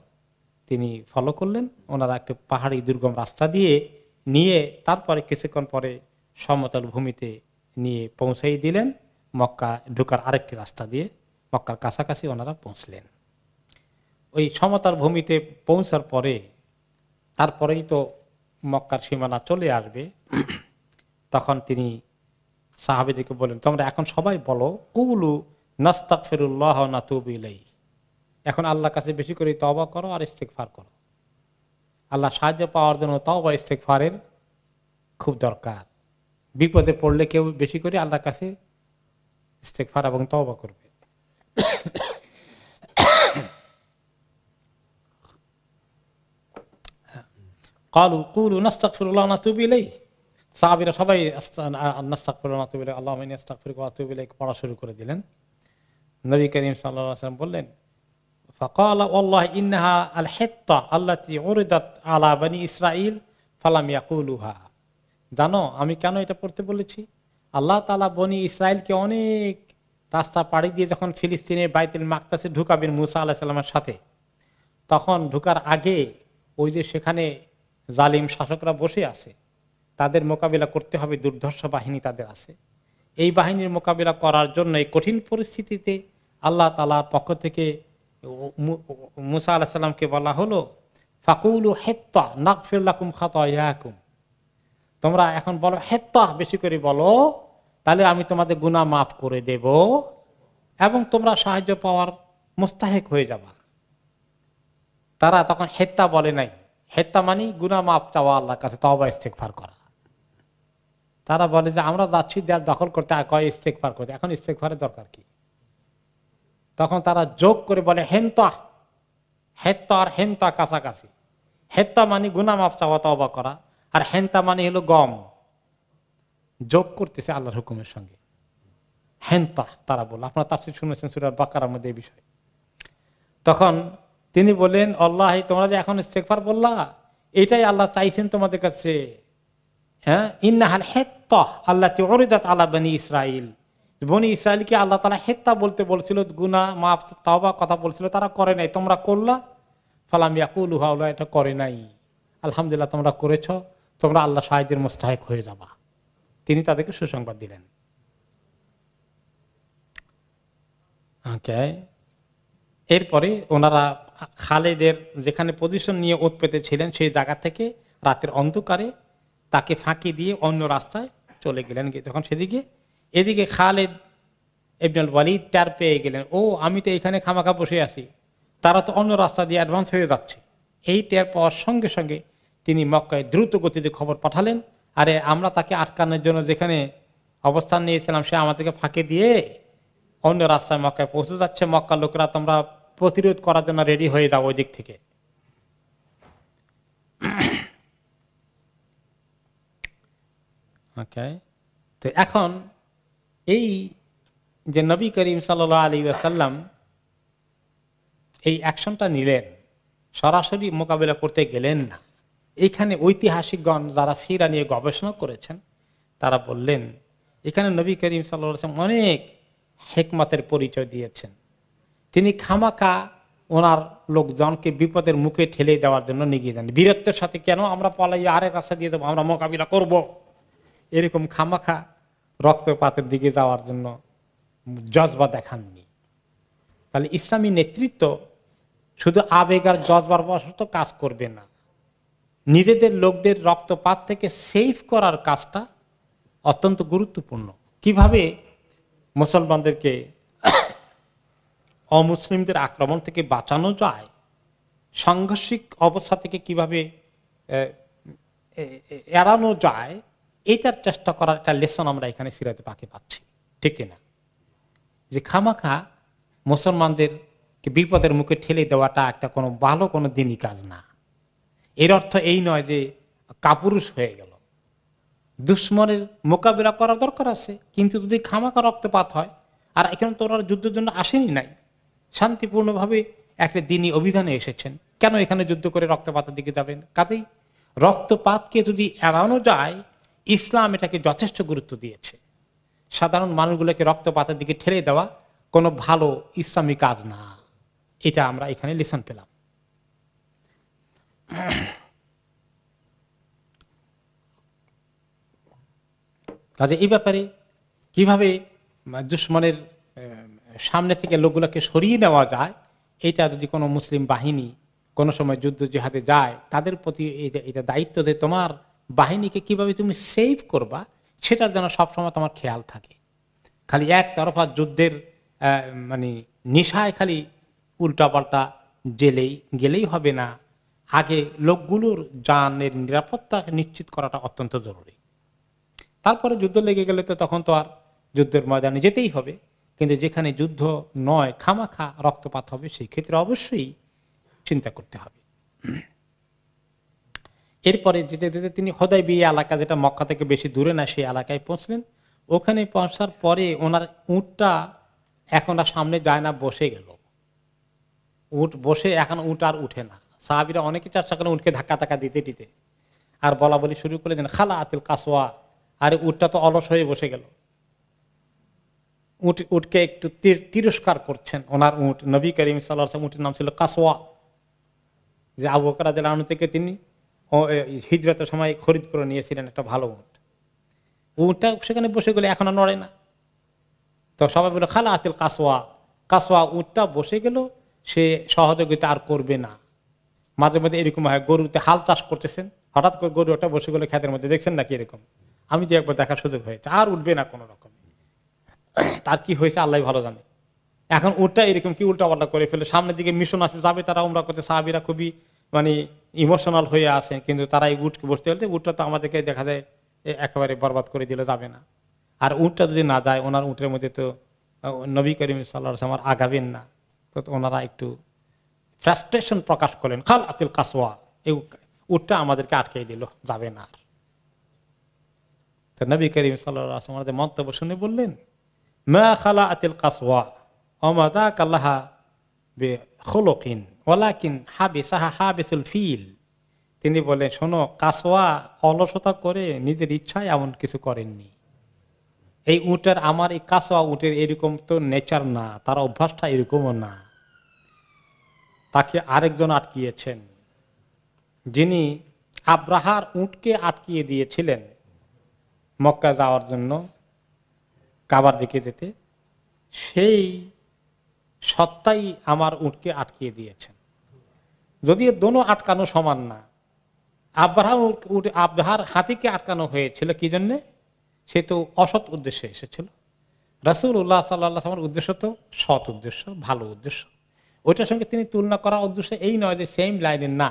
Speaker 1: তিনি ফলো করলেন, ওনারা একটা পাহাড়ি দুর্গম রাস্তা দিয়ে নিয়ে তারপরে কিছুক্ষণ পরে সমতল ভূমিতে নিয়ে পৌঁছাই দিলেন, মক্কা ঢোকার আরেকটি রাস্তা দিয়ে মক্কার কাছাকাছি ওনারা পৌঁছলেন। ওই সমতল ভূমিতে পৌঁছার পরে তারপরেই তো মক্কার সীমানা চলে আসবে। তখন তিনি সাহাবীদেরকে বলেন, তোমরা এখন সবাই বলো কুলু নাস্তাগফিরুল্লাহ ওয়া নাতুবু ইলাইহি, এখন আল্লাহর কাছে বেশি করে তওবা করো আর ইস্তিগফার করো। আল্লাহ সাহায্য পাওয়ার জন্য তওবা ইস্তিগফারের খুব দরকার। বিপদে পড়লে কেউ বেশি করে আল্লাহর কাছে ইস্তিগফার এবং তওবা করবে। ক্বালু কুলু নাস্তাগফিরুল্লাহ ওয়া নাতুবু ইলাইহি, সাহাবীরা সবাই নাস্তাগফিরুল্লাহ ওয়া নাতুবু ইলাইহি, আল্লাহুম্মা ইন্নী আস্তাগফিরুকা ওয়া আতুবু ইলাইক পড়া শুরু করে দিলেন। নবী করিম সাল্লাল্লাহু আলাইহি ওয়াসাল্লাম বললেন ফাকালা ওয়াল্লাহি ইন্নাহা আল হিত্তা আল্লাতী উরিদাত আলা বনি ইসরাঈল ফালাম ইয়াকুলুহা, জানো আমি কেন এটা পড়তে বলেছি? আল্লাহ তাআলা বনি ইসরাইলকে অনেক রাস্তা পাড়ি দিয়ে যখন ফিলিস্তিনের বাইতুল মাকদাসে ঢুকাবেন মুসা আলাইহিস সালামের সাথে, তখন ঢুকার আগে ওই যে সেখানে জালিম শাসকরা বসে আছে, তাদের মোকাবিলা করতে হবে, দুর্ধর্ষ বাহিনী তাদের আছে। এই বাহিনীর মোকাবিলা করার জন্য এই কঠিন পরিস্থিতিতে আল্লাহ তাআলার পক্ষ থেকে মুসা আলাইহিস সালামকে বলা হলো ফাকুলু হিত্তা নাগফির লাকুম খাতায়াকুম, তোমরা এখন বলো হিত্তা, বেশি করে বলো, তাহলে আমি তোমাদের গুনাহ মাফ করে দেব এবং তোমরা সাহায্য পাওয়ার মুস্তাহিক হয়ে যাবা। তারা তখন হিত্তা বলে নাই, হিত্তা মানে গুনাহ মাফ চাওয়া আল্লাহর কাছে, তওবা ইস্তিগফার করা। তারা বলে যে আমরা যাচ্ছি দেয়ার দখল করতে, কয় ইস্তিগফার করতে, এখন ইস্তিগফারের দরকার কি? তখন তারা যোগ করে বলে হেন্তা, হেত্তা আর হেন্তা কাছাকাছি। হেত্তা মানে গুনাহ মাফ চাওয়া তওবা করা, আর হেন্তা মানে হলো গম, যোগ করতেছে আল্লাহর হুকুমের সঙ্গে। হেন্তা তারা বলল, আপনারা তাফসীর শুনেছেন সূরা বাকারার মধ্যে এই বিষয়। তখন তিনি বলেন আল্লাহ, তোমরা যে এখন ইস্তিগফার বললা, এটাই আল্লাহ চাইছেন তোমাদের কাছে। হ্যাঁ, ইন্নাহাল হিত্তা আল্লাতী উরিদাত আলা বনি ইসরাঈল, বনি ইসরাইলকে আল্লাহ তাআলা হিত্তা বলতে বলছিল, গুনাহ মাফ তওবা কথা বলছিল, তারা করে নাই, তোমরা করলা। ফালাম ইয়াকুলুহা, ওরা এটা করে নাই। আলহামদুলিল্লাহ তোমরা করেছো, তোমরা আল্লাহ সাহায্যের মুস্তাহিক হয়ে যাবা। তিনি তাদেরকে সুসংবাদ দিলেন। ওকে, এরপরে ওনারা খালেদের যেখানে পজিশন নিয়ে ওত পেতে ছিলেন সেই জায়গা থেকে রাতের অন্ধকারে তাকে ফাঁকি দিয়ে অন্য রাস্তায় চলে গেলেন। তখন সেদিকে এদিকে খালিদ ইবনুল ওয়ালিদ টের পেয়ে গেলেন, ও আমি তো এখানে খামাখা বসে আছি, তারা তো অন্য রাস্তা দিয়ে অ্যাডভান্স হয়ে যাচ্ছে। এই টের পাওয়ার সঙ্গে সঙ্গে তিনি মক্কায় দ্রুত গতিতে খবর পাঠালেন, আরে আমরা তাকে আটকানোর জন্য যেখানে অবস্থান নিয়েছিলাম সে আমাদেরকে ফাঁকে দিয়ে অন্য রাস্তায় মক্কায় পৌঁছে যাচ্ছে, মক্কার লোকেরা তোমরা প্রতিরোধ করার জন্য রেডি হয়ে যাও ওই দিক থেকে। ওকে, তো এখন এই যে নবী করিম সাল্লাল্লাহু আলাইহি ওয়াসাল্লাম এই অ্যাকশনটা নিলেন, সরাসরি মোকাবিলা করতে গেলেন না। এখানে ঐতিহাসিকগণ যারা সিরা নিয়ে গবেষণা করেছেন তারা বললেন এখানে নবী করিম সাল্লাল্লাহু আলাইহি ওয়াসাল্লাম অনেক হিকমতের পরিচয় দিয়েছেন। তিনি খামাকা ওনার লোকজনকে বিপদের মুখে ঠেলে দেওয়ার জন্য নিয়ে যান। বীরত্বের সাথে কেন আমরা পলাই আরেক রাস্তা দিয়ে যাবো, আমরা মোকাবিলা করব, এরকম খামাখা রক্তপাতের দিকে যাওয়ার জন্য জজবা দেখাননি। তাহলে ইসলামী নেতৃত্ব শুধু আবেগ আর জজবার বশত কাজ করবে না, নিজেদের লোকদের রক্তপাত থেকে সেভ করার কাজটা অত্যন্ত গুরুত্বপূর্ণ। কিভাবে মুসলমানদেরকে অমুসলিমদের আক্রমণ থেকে বাঁচানো যায়, সাংঘর্ষিক অবস্থা থেকে কিভাবে এড়ানো যায়, এইটার চেষ্টা করার একটা লেসন আমরা এখানে সিরাতে পাকে পাচ্ছি, ঠিক কিনা? যে খামাখা মুসলমানদের বিপদের মুখে ঠেলে দেওয়াটা একটা কোনো ভালো কোনো দিনই কাজ না। এর অর্থ এই নয় যে কাপুরুষ হয়ে গেল। দুশ্মনের মোকাবিলা করার দরকার আছে, কিন্তু যদি খামাখা রক্তপাত হয়, আর এখানে তো ওরা যুদ্ধের জন্য আসেনি নাই, শান্তিপূর্ণভাবে একটা দিনই অভিযানে এসেছেন, কেন এখানে যুদ্ধ করে রক্তপাতের দিকে যাবেন? কাজেই রক্তপাতকে যদি এড়ানো যায়, ইসলাম এটাকে যথেষ্ট গুরুত্ব দিয়েছে। সাধারণ মানুষগুলোকে রক্তপাতের দিকে ঠেলে দেওয়া কোনো ভালো ইসলামী কাজ না, এটা আমরা এখানে লেসন পেলাম। কাজে এই ব্যাপারে কিভাবে দুশ্মনের সামনে থেকে লোকগুলোকে সরিয়ে নেওয়া যায়, এটা যদি কোনো মুসলিম বাহিনী কোনো সময় যুদ্ধ জিহাদে যায়, তাদের প্রতি এটা দায়িত্ব যে তোমার বাহিনীকে কিভাবে তুমি সেভ করবা, সেটা যেন সবসময় তোমার খেয়াল থাকে। খালি একতরফা যুদ্ধের মানে নেশায় খালি উল্টাপাল্টা গেলেই হবে না, আগে লোকগুলোর জানের নিরাপত্তা নিশ্চিত করাটা অত্যন্ত জরুরি। তারপরে যুদ্ধ লেগে গেলে তো তখন তো আর যুদ্ধের ময়দানে যেতেই হবে, কিন্তু যেখানে যুদ্ধ নয় খামাখা রক্তপাত হবে, সেই ক্ষেত্রে অবশ্যই চিন্তা করতে হবে। এরপরে যেতে যেতে তিনি হুদায়বিয়া এলাকা, যেটা মক্কা থেকে বেশি দূরে না, সেই এলাকায় পৌঁছলেন। ওখানে পৌঁছার পরে ওনার উটটা এখন আর সামনে যায় না, বসে গেল। উট বসে, এখন উট আর উঠে না। সাহাবীরা অনেকে চেষ্টা করেন উটকে ধাক্কা টাক্কা দিতে দিতে, আর বলা বলি শুরু করে দেন, খালা আতিল কাসওয়া, আরে উটটা তো অলস হয়ে বসে গেল। উটকে একটু তিরস্কার করছেন ওনার উট। নবী করিম সাল্লাল্লাহু আলাইহি ওয়াসাল্লাম উটের নাম ছিল কাসওয়া, যে আবু বকর রাদিয়াল্লাহু আনহু থেকে তিনি হিজরতের সময় খরিদ করে নিয়েছিলেন একটা ভালো উট। উটটা সেখানে বসে গেলে এখন আর নড়ে না। তো সবাই বলল খালা আতিল কাসওয়া, কাসওয়া উটটা বসে গেল, সে সহযোগিতা আর করবে না। মাঝে মাঝে এরকম হয়, গরুতে হাল চাষ করতেছেন, হঠাৎ করে গরু ওটা বসে গেলে খেতের মধ্যে, দেখছেন নাকি এরকম? আমি যে একবার দেখার সুযোগ হয়েছে, আর উঠবে না কোনো রকম। তার কি হয়েছে আল্লাহ ভালো জানে। এখন উটটা এরকম কি উল্টা পাল্টা করে ফেলে, সামনের দিকে মিশন আছে, যাবে তারা উমরা করতে, সাহাবীরা খুবই মানে ইমোশনাল হয়ে আসেন, কিন্তু তারা এই উটকে বসতে হলে উটটা তো আমাদেরকে দেখা যায় একেবারে বরবাদ করে দিলে যাবে না। আর উটটা যদি না যায়, ওনার উটের মধ্যে তো নবী করিম সাল্লাল্লাহু আলাইহি ওয়াসাল্লাম আগাবেন না, তো ওনারা একটু ফ্রাস্ট্রেশন প্রকাশ করলেন, খাল আতিল কাসওয়া, এই উটটা আমাদেরকে আটকে দিল, যাবে না। তো নবী করিম সাল্লাল্লাহু আলাইহি ওয়াসাল্লাম মন্তব্য শুনে বললেন, মা খালা আতিল কাসওয়া ওমা যাকাল্লাহা বিখুলুকিন ওয়ালাকিন হাবিসাহা হাবিসুল ফিল। তিনি বলেন, শোনো, কাসওয়া অলসতা করে নিজের ইচ্ছায় এমন কিছু করেননি। এই উটের, আমার এই কাসওয়া উটের এরকম তো নেচার না, তার অভ্যাসটা এরকমও না। তাকে আরেকজন আটকিয়েছেন, যিনি আব্রাহার উটকে আটকিয়ে দিয়েছিলেন মক্কা যাওয়ার জন্য, কাবার দিকে যেতে, সেই সত্তাই আমার উটকে আটকিয়ে দিয়েছেন। যদিও দোনো আটকানো সমান না। আব্রাহার হাতিকে আটকানো হয়েছিল কি জন্যে? সে তো অসৎ উদ্দেশ্যে এসেছিল, রাসূলুল্লাহ সাল্লাল্লাহু আলাইহি ওয়াসাল্লামের উদ্দেশ্য তো সৎ উদ্দেশ্য, ভালো উদ্দেশ্য। ওইটার সঙ্গে তিনি তুলনা করার উদ্দেশ্য এই নয় যে সেম লাইনের না,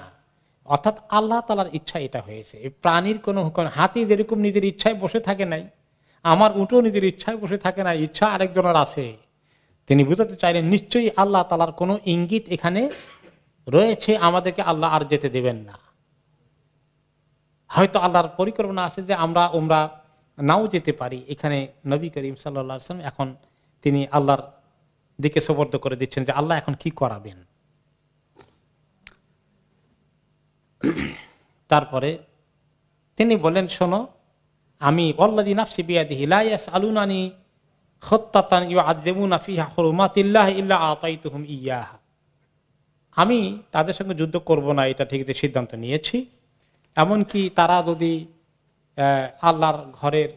Speaker 1: অর্থাৎ আল্লাহ তাআলার ইচ্ছা এটা হয়েছে। এই প্রাণীর কোনো হাতি যেরকম নিজের ইচ্ছায় বসে থাকে নাই, আমার উটও নিজের ইচ্ছায় বসে থাকে না, ইচ্ছা আরেকজনের আছে। তিনি বুঝাতে চাইলেন নিশ্চয়ই আল্লাহ তাআলার কোনো ইঙ্গিত এখানে রয়েছে, আমাদেরকে আল্লাহ আর যেতে দেবেন না। হয়তো আল্লাহর পরিকল্পনা আছে যে আমরা নাও যেতে পারি। এখানে নবী করিম সাল্লাল্লাহু আলাইহি ওয়াসাল্লাম এখন তিনি আল্লাহর দিকে সুপর্দ করে দিচ্ছেন যে আল্লাহ এখন কি করাবেন। তারপরে তিনি বলেন, শোনো, আমি ওয়াল্লাযী নাফসি বিয়াদিহি লা ইয়াসআলুনানি খাত্তাতান ইউআযযিবুনা ফিহা হুরুমাতিল্লাহি ইল্লা আতাইতুহুম ইয়াহা। আমি তাদের সঙ্গে যুদ্ধ করব না, এটা ঠিক যে সিদ্ধান্ত নিয়েছি। এমনকি তারা যদি আল্লাহর ঘরের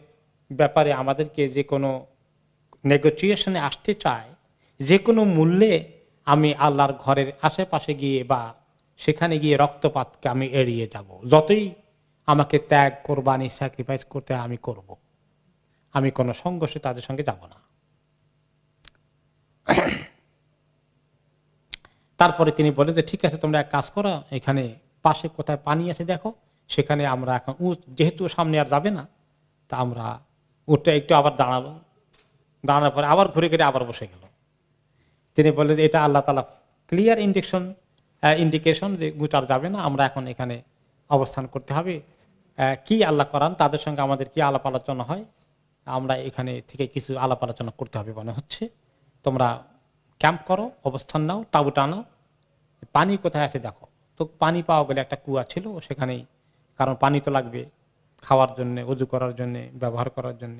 Speaker 1: ব্যাপারে আমাদেরকে যে কোনো নেগোসিয়েশনে আসতে চায়, যে কোনো মূল্যে আমি আল্লাহর ঘরের আশেপাশে গিয়ে বা সেখানে গিয়ে রক্তপাতকে আমি এড়িয়ে যাব। যতই আমাকে ত্যাগ, কোরবানি, স্যাক্রিফাইস করতে আমি করব। আমি কোনো সংঘর্ষে তাদের সঙ্গে যাব না। তারপরে তিনি বলেন যে ঠিক আছে, তোমরা এক কাজ করো, এখানে পাশে কোথায় পানি আছে দেখো, সেখানে আমরা এখন যেহেতু সামনে আর যাবে না, তা আমরা উঠে একটু আবার দাঁড়ালো, দাঁড়ানোর পরে আবার ঘুরে ঘুরে আবার বসে গেল। তিনি বললেন যে এটা আল্লাহ তাআলা ক্লিয়ার ইন্ডিকেশন যে গুটার যাবে না, আমরা এখন এখানে অবস্থান করতে হবে। কি আল্লাহ করান, তাদের সঙ্গে আমাদের কি আলাপ আলোচনা হয়, আমরা এখানে থেকে কিছু আলাপ আলোচনা করতে হবে মনে হচ্ছে। তোমরা ক্যাম্প করো, অবস্থান নাও, তাঁবু টানো, পানি কোথায় আছে দেখো। তো পানি পাওয়া গেলে একটা কুয়া ছিল সেখানেই, কারণ পানি তো লাগবে খাওয়ার জন্য, উজু করার জন্য, ব্যবহার করার জন্য।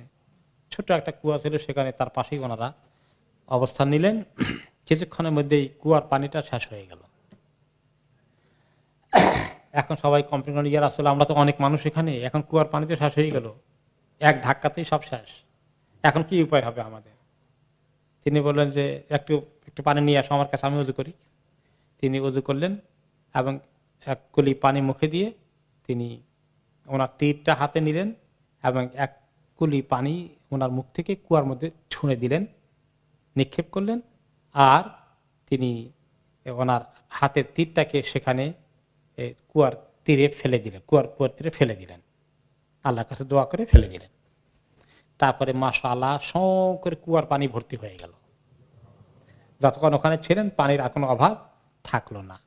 Speaker 1: ছোট একটা কুয়া ছিল, সেখানে তার পাশেই ওনারা অবস্থান নিলেন। কিছুক্ষণের মধ্যেই কুয়ার পানিটা শেষ হয়ে গেল। এখন সবাই কমপ্লেন করেন, ইয়া রাসূলুল্লাহ, আমরা তো অনেক মানুষ এখানে, এখন কুয়ার পানিতে শেষ হয়ে গেল, এক ধাক্কাতেই সব শেষ, এখন কি উপায় হবে আমাদের? তিনি বললেন যে একটু পানি নিয়ে আসো আমার কাছে, আমি উজু করি। তিনি উজু করলেন এবং এক কুলি পানি মুখে দিয়ে তিনি ওনার তীরটা হাতে নিলেন এবং এক কুলি পানি ওনার মুখ থেকে কুয়ার মধ্যে ছুঁড়ে দিলেন, নিক্ষেপ করলেন। আর তিনি ওনার হাতের তীরটাকে সেখানে কুয়ার তীরে ফেলে দিলেন, কুয়ার তীরে ফেলে দিলেন, আল্লাহর কাছে দোয়া করে ফেলে দিলেন। তারপরে মাশাআল্লাহ শোঁ করে কুয়ার পানি ভর্তি হয়ে গেল। যতক্ষণ ওখানে ছিলেন পানির আর কোনো অভাব থাকলো না।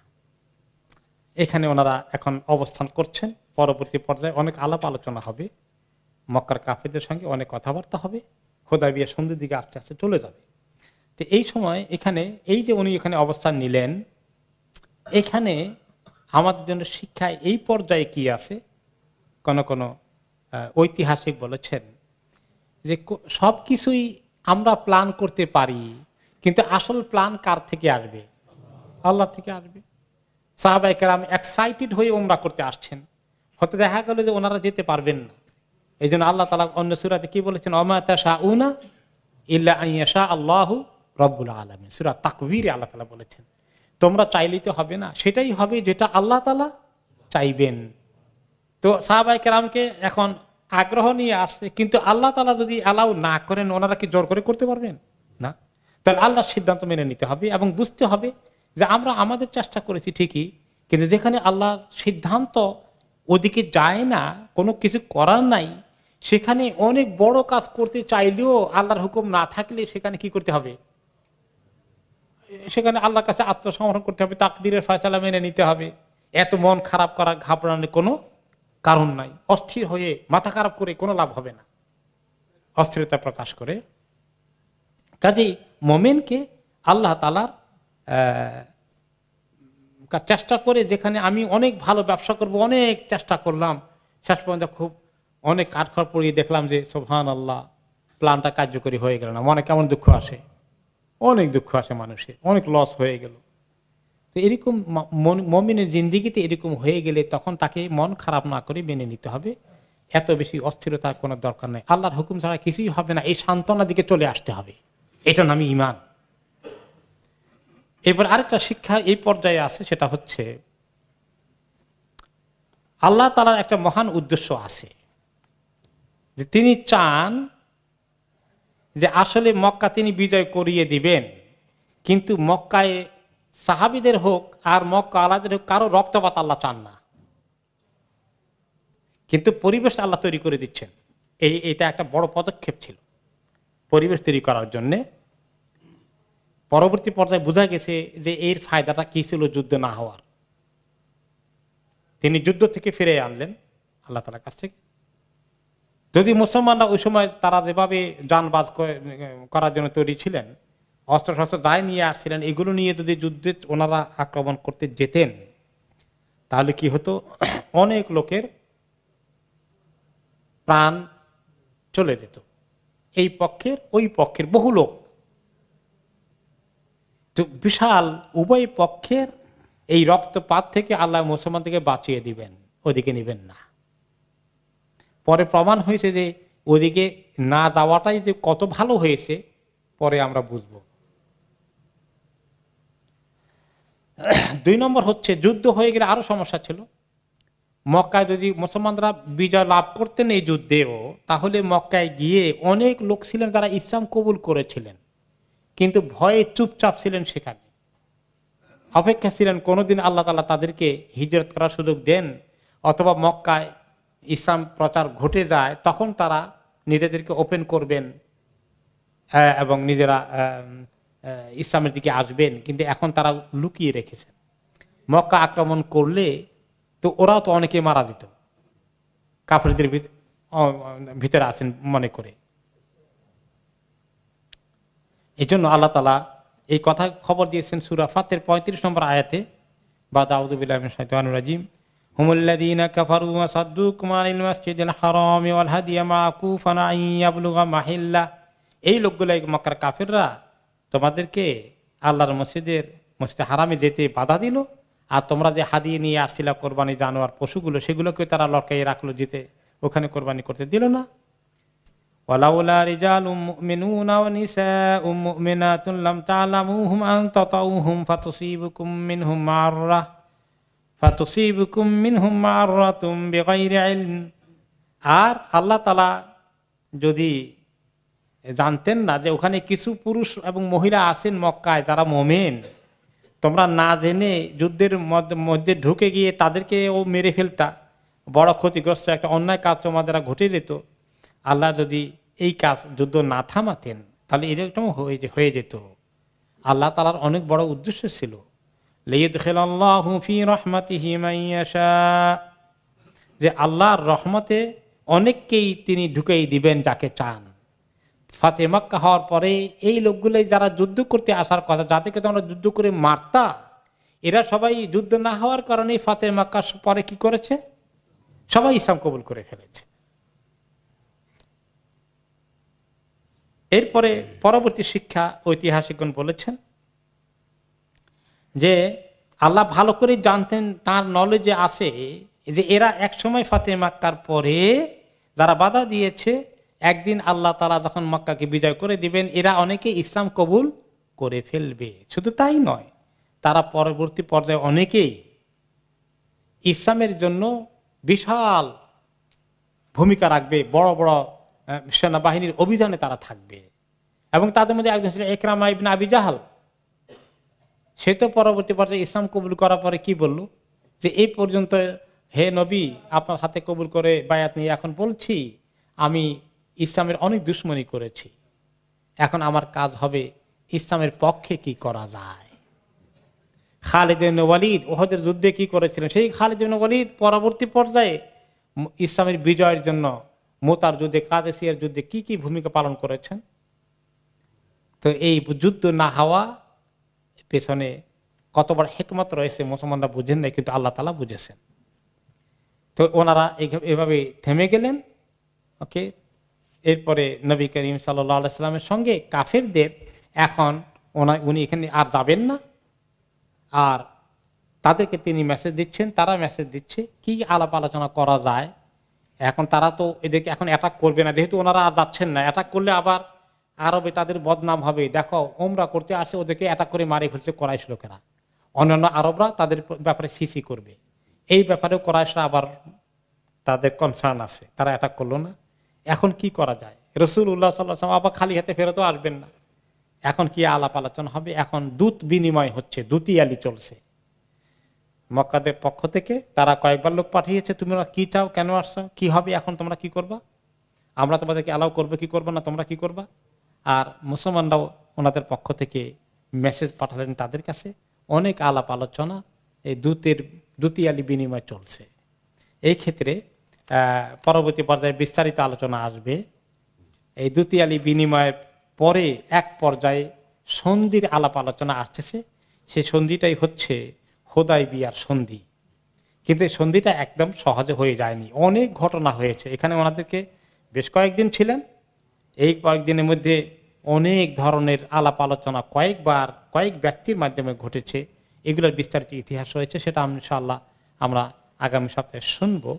Speaker 1: এখানে ওনারা এখন অবস্থান করছেন। পরবর্তী পর্যায়ে অনেক আলাপ আলোচনা হবে, মক্কার কাফেরদের সঙ্গে অনেক কথাবার্তা হবে, হুদায়বিয়া সন্ধির দিকে আস্তে আস্তে চলে যাবে। তো এই সময় এখানে এই যে উনি এখানে অবস্থান নিলেন, এখানে আমাদের জন্য শিক্ষায় এই পর্যায়ে কি আছে, কোন ঐতিহাসিক বলেছেন যে সবকিছুই আমরা প্ল্যান করতে পারি, কিন্তু আসল প্ল্যান কার থেকে আসবে? আল্লাহ থেকে আসবে। সাহাবায়ে কেরাম এক্সাইটেড হয়ে উমরা করতে আসছেন, হতে দেখা গেল যে ওনারা যেতে পারবেন না। এই জন্য আল্লাহ তাআলা অন্য সূরাতে কি বলেছেন, ওমা তাশাউনা ইল্লা আন ইয়াশা আল্লাহু রাব্বুল আলামিন। সূরা তাকবীরে আল্লাহ তাআলা বলেছেন তোমরা চাইলেই তো হবে না, সেটাই হবে যেটা আল্লাহ তাআলা চাইবেন। তো সাহাবায়ে কেরামকে এখন আগ্রহ নিয়ে আসছে, কিন্তু আল্লাহ তাআলা যদি অ্যালাউ না করেন, ওনারা কি জোর করে করতে পারবেন না? তাহলে আল্লাহর সিদ্ধান্ত মেনে নিতে হবে এবং বুঝতে হবে যে আমরা আমাদের চেষ্টা করেছি ঠিকই, কিন্তু যেখানে আল্লাহর সিদ্ধান্ত ওদিকে যায় না, কোনো কিছু করার নাই, সেখানে অনেক বড় কাজ করতে চাইলেও আল্লাহর হুকুম না থাকলে সেখানে কি করতে হবে? সেখানে আল্লাহর কাছে আত্মসমর্পণ করতে হবে, তাকদীরের ফয়সালা মেনে নিতে হবে। এত মন খারাপ করা, ঘাবড়ানোর কোনো কারণ নাই। অস্থির হয়ে মাথা খারাপ করে কোনো লাভ হবে না, অস্থিরতা প্রকাশ করে। কাজেই মোমেনকে আল্লাহ তাআলার চেষ্টা করে, যেখানে আমি অনেক ভালো ব্যবসা করব, অনেক চেষ্টা করলাম, শেষ পর্যন্ত খুব অনেক কাঠখড় পড়িয়ে দেখলাম যে সুবহানাল্লাহ প্ল্যানটা কার্যকরী হয়ে গেল না, মনে কেমন দুঃখ আসে, অনেক দুঃখ আসে মানুষের, অনেক লস হয়ে গেল। তো এরকম মুমিনের জিন্দেগিতে এরকম হয়ে গেলে তখন তাকে মন খারাপ না করে মেনে নিতে হবে। এত বেশি অস্থিরতার কোনো দরকার নেই, আল্লাহর হুকুম ছাড়া কিছুই হবে না, এই সান্ত্বনার দিকে চলে আসতে হবে, এটা নামই ঈমান। এবার আরেকটা শিক্ষা এই পর্যায়ে আছে, সেটা হচ্ছে আল্লাহ তাআলার একটা মহান উদ্দেশ্য আছে, যে তিনি চান যে আসলে মক্কা তিনি বিজয় করিয়ে দিবেন, কিন্তু মক্কায় সাহাবীদের হোক আর মক্কা আলাদের হোক কারো রক্তপাত আল্লাহ চান না, কিন্তু পরিবেশ আল্লাহ তৈরি করে দিচ্ছেন। এটা একটা বড় পদক্ষেপ ছিল পরিবেশ তৈরি করার জন্য। পরবর্তী পর্যায়ে বোঝা গেছে যে এর ফায়দাটা কি ছিল যুদ্ধ না হওয়ার। তিনি যুদ্ধ থেকে ফিরে আনলেন আল্লাহ তাআলার কাছ থেকে। যদি মুসলমানরা ওই সময় তারা যেভাবে যানবাজ করার জন্য তৈরি ছিলেন, অস্ত্র শস্ত্র যাই নিয়ে আসছিলেন, এগুলো নিয়ে যদি যুদ্ধে ওনারা আক্রমণ করতে যেতেন তাহলে কি হতো, অনেক লোকের প্রাণ চলে যেত, এই পক্ষের ওই পক্ষের বহু লোক। তো বিশাল উভয় পক্ষের এই রক্তপাত থেকে আল্লাহ মুসলমানদেরকে বাঁচিয়ে দিবেন, ওদিকে নিবেন না। পরে প্রমাণ হয়েছে যে ওদিকে না যাওয়াটাই যে কত ভালো হয়েছে পরে আমরা বুঝব। 2 নম্বর হচ্ছে, যুদ্ধ হয়ে গেলে আরো সমস্যা ছিল। মক্কায় যদি মুসলমানরা বিজয় লাভ করতেন এই যুদ্ধেও, তাহলে মক্কায় গিয়ে অনেক লোক ছিলেন যারা ইসলাম কবুল করেছিলেন কিন্তু ভয়ে চুপচাপ ছিলেন, সেখানে অপেক্ষা ছিলেন কোনোদিন আল্লাহ তাআলা তাদেরকে হিজরত করার সুযোগ দেন, অথবা মক্কায় ইসলাম প্রচার ঘটে যায় তখন তারা নিজেদেরকে ওপেন করবেন এবং নিজেরা ইসলামের দিকে আসবেন। কিন্তু এখন তারা লুকিয়ে রেখেছেন। মক্কা আক্রমণ করলে তো ওরাও তো অনেকে মারা যেত, কাফেরদের ভিতরে আছেন মনে করে। এই জন্য আল্লাহ তাআলা এই কথা খবর দিয়েছেন সূরা ফাতের 35 নম্বর আয়াতে, বাদ আউযু বিল্লাহি মিনাশ শাইতানির রাজিম, হুমুল্লাযীনা কাফারু ওয়া সাদ্দুকুম আনিল মাসজিদিল হারামি ওয়াল হাদিয়া মাকুফান আন ইয়াবলুগা মাহিল্লা। এই লোকগুলো মক্কার কাফেররা তোমাদেরকে আল্লাহর মসজিদে হারামে যেতে বাধা দিল, আর তোমরা যে হাদিয়া নিয়ে আসছিলা কোরবানি জানোয়ার পশুগুলো, সেগুলোকে তারা লটকাইয়ে রাখলো, যেতে ওখানে কোরবানি করতে দিল না। ওয়ালাউলা রিজালুম মুমিনুনা ওয়া নিসাউম মুমিনাতুন লাম তা'লামুহুম আন তাতাউহুম ফাতুসিবুকুম মিনহুম মাররাতুম বিগাইরি ইলম। আর আল্লাহ তাআলা যদি জানতেন না যে ওখানে কিছু পুরুষ এবং মহিলা আছেন মক্কায় যারা মুমিন, তোমরা না জেনে যুদ্ধের মধ্যে ঢুকে গিয়ে তাদেরকে ও মেরে ফেলতা, বড় ক্ষতিগ্রস্ত একটা অন্যায় কাজ তোমাদের ঘটে যেত। আল্লাহ যদি এই কাজ যুদ্ধ না থামাতেন তাহলে এরকম হয়ে যেত। আল্লাহ তাআলার অনেক বড় উদ্দেশ্য ছিল, লিইদখিলাল্লাহু ফি রাহমাতিহি মান ইয়াশা, যে আল্লাহর রহমতে অনেককেই তিনি ঢুকেই দিবেন যাকে চান। ফাতে মক্কা হওয়ার পরে এই লোকগুলোই যারা যুদ্ধ করতে আসার কথা, যাদেরকে তোমরা যুদ্ধ করে মারতা, এরা সবাই যুদ্ধ না হওয়ার কারণে ফাতে মক্কার পরে কি করেছে, সবাই ইসলাম কবুল করে ফেলেছে। এরপরে পরবর্তী শিক্ষা ঐতিহাসিকগণ বলেছেন যে আল্লাহ ভালো করে জানতেন, তার নলেজে আছে যে এরা এক সময় ফাতে মক্কার পরে যারা বাধা দিয়েছে, একদিন আল্লাহ তাআলা যখন মক্কাকে বিজয় করে দিবেন, এরা অনেকে ইসলাম কবুল করে ফেলবে। শুধু তাই নয়, তারা পরবর্তী পর্যায়ে অনেকেই ইসলামের জন্য বিশাল ভূমিকা রাখবে, বড় বড় সেনাবাহিনীর অভিযানে তারা থাকবে। এবং তাদের মধ্যে একজন ছিল ইকরামা ইবনে আবি জাহল। সে তো পরবর্তী পর্যায়ে ইসলাম কবুল করার পরে কি বলল, যে এই পর্যন্ত হে নবী আপনার হাতে কবুল করে বায়াত নিয়ে এখন বলছি আমি ইসলামের অনেক দুশ্মনী করেছি, এখন আমার কাজ হবে ইসলামের পক্ষে কি করা যায়। খালিদ ইবনে ওয়ালিদ উহুদের যুদ্ধে কি করেছিলেন, সেই খালিদ ইবনে ওয়ালিদ পরবর্তী পর্যায়ে ইসলামের বিজয়ের জন্য মুতার যুদ্ধে, কাদেসিয়ার যুদ্ধে কি কি ভূমিকা পালন করেছেন। তো এই যুদ্ধ না হওয়া পেছনে কত বড় হিকমত রয়েছে মুসলমানরা বুঝেন নাই, কিন্তু আল্লাহ তাআলা বুঝেছেন। তো ওনারা এভাবে থেমে গেলেন। ওকে, এরপরে নবী করিম সাল্লাল্লাহু আলাইহি সাল্লামের সঙ্গে কাফেরদের এখন উনি এখানে আর যাবেন না, আর তাদেরকে তিনি মেসেজ দিচ্ছেন, তারা মেসেজ দিচ্ছে কি আলাপ আলোচনা করা যায়। এখন তারা তো এদেরকে এখন অ্যাটাক করবে না, যেহেতু ওনারা আর যাচ্ছেন না। অ্যাটাক করলে আবার আরবে তাদের বদনাম হবে, দেখো ওমরা করতে আসে ওদেরকে অ্যাটাক করে মারি ফেলছে কোরাইশ লোকেরা, অন্যান্য আরবরা তাদের ব্যাপারে সিসি করবে। এই ব্যাপারেও কোরাইশরা আবার তাদের কনসার্ন আছে, তারা অ্যাটাক করলো না। এখন কি করা যায়, রাসূলুল্লাহ সাল্লাল্লাহু আলাইহি ওয়াসাল্লাম আবার খালি হাতে ফেরতও আসবেন না। এখন কি আলাপ আলোচনা হবে? এখন দূত বিনিময় হচ্ছে, দুতিয়ালি চলছে। মক্কাদের পক্ষ থেকে তারা কয়েকবার লোক পাঠিয়েছে, তোমরা কি চাও, কেন আসছো, কি হবে, এখন তোমরা কি করবা, আমরা তোমাদেরকে অ্যালাউ করবো কি করবো না, তোমরা কি করবা। আর মুসলমানরাও ওনাদের পক্ষ থেকে মেসেজ পাঠালেন তাদের কাছে। অনেক আলাপ আলোচনা, এই দুতিয়ালি বিনিময় চলছে। এই ক্ষেত্রে পরবর্তী পর্যায়ে বিস্তারিত আলোচনা আসবে। এই দুতিয়ালি বিনিময়ের পরে এক পর্যায়ে সন্ধির আলাপ আলোচনা আসতেছে। সেই সন্ধিটাই হচ্ছে হুদায়বিয়ার সন্ধি। কিন্তু এই সন্ধিটা একদম সহজে হয়ে যায়নি, অনেক ঘটনা হয়েছে। এখানে ওনাদেরকে বেশ কয়েকদিন ছিলেন, এই কয়েকদিনের মধ্যে অনেক ধরনের আলাপ আলোচনা কয়েকবার কয়েক ব্যক্তির মাধ্যমে ঘটেছে। এগুলোর বিস্তারিত ইতিহাস রয়েছে, সেটা ইনশাআল্লাহ আমরা আগামী সপ্তাহে শুনবো।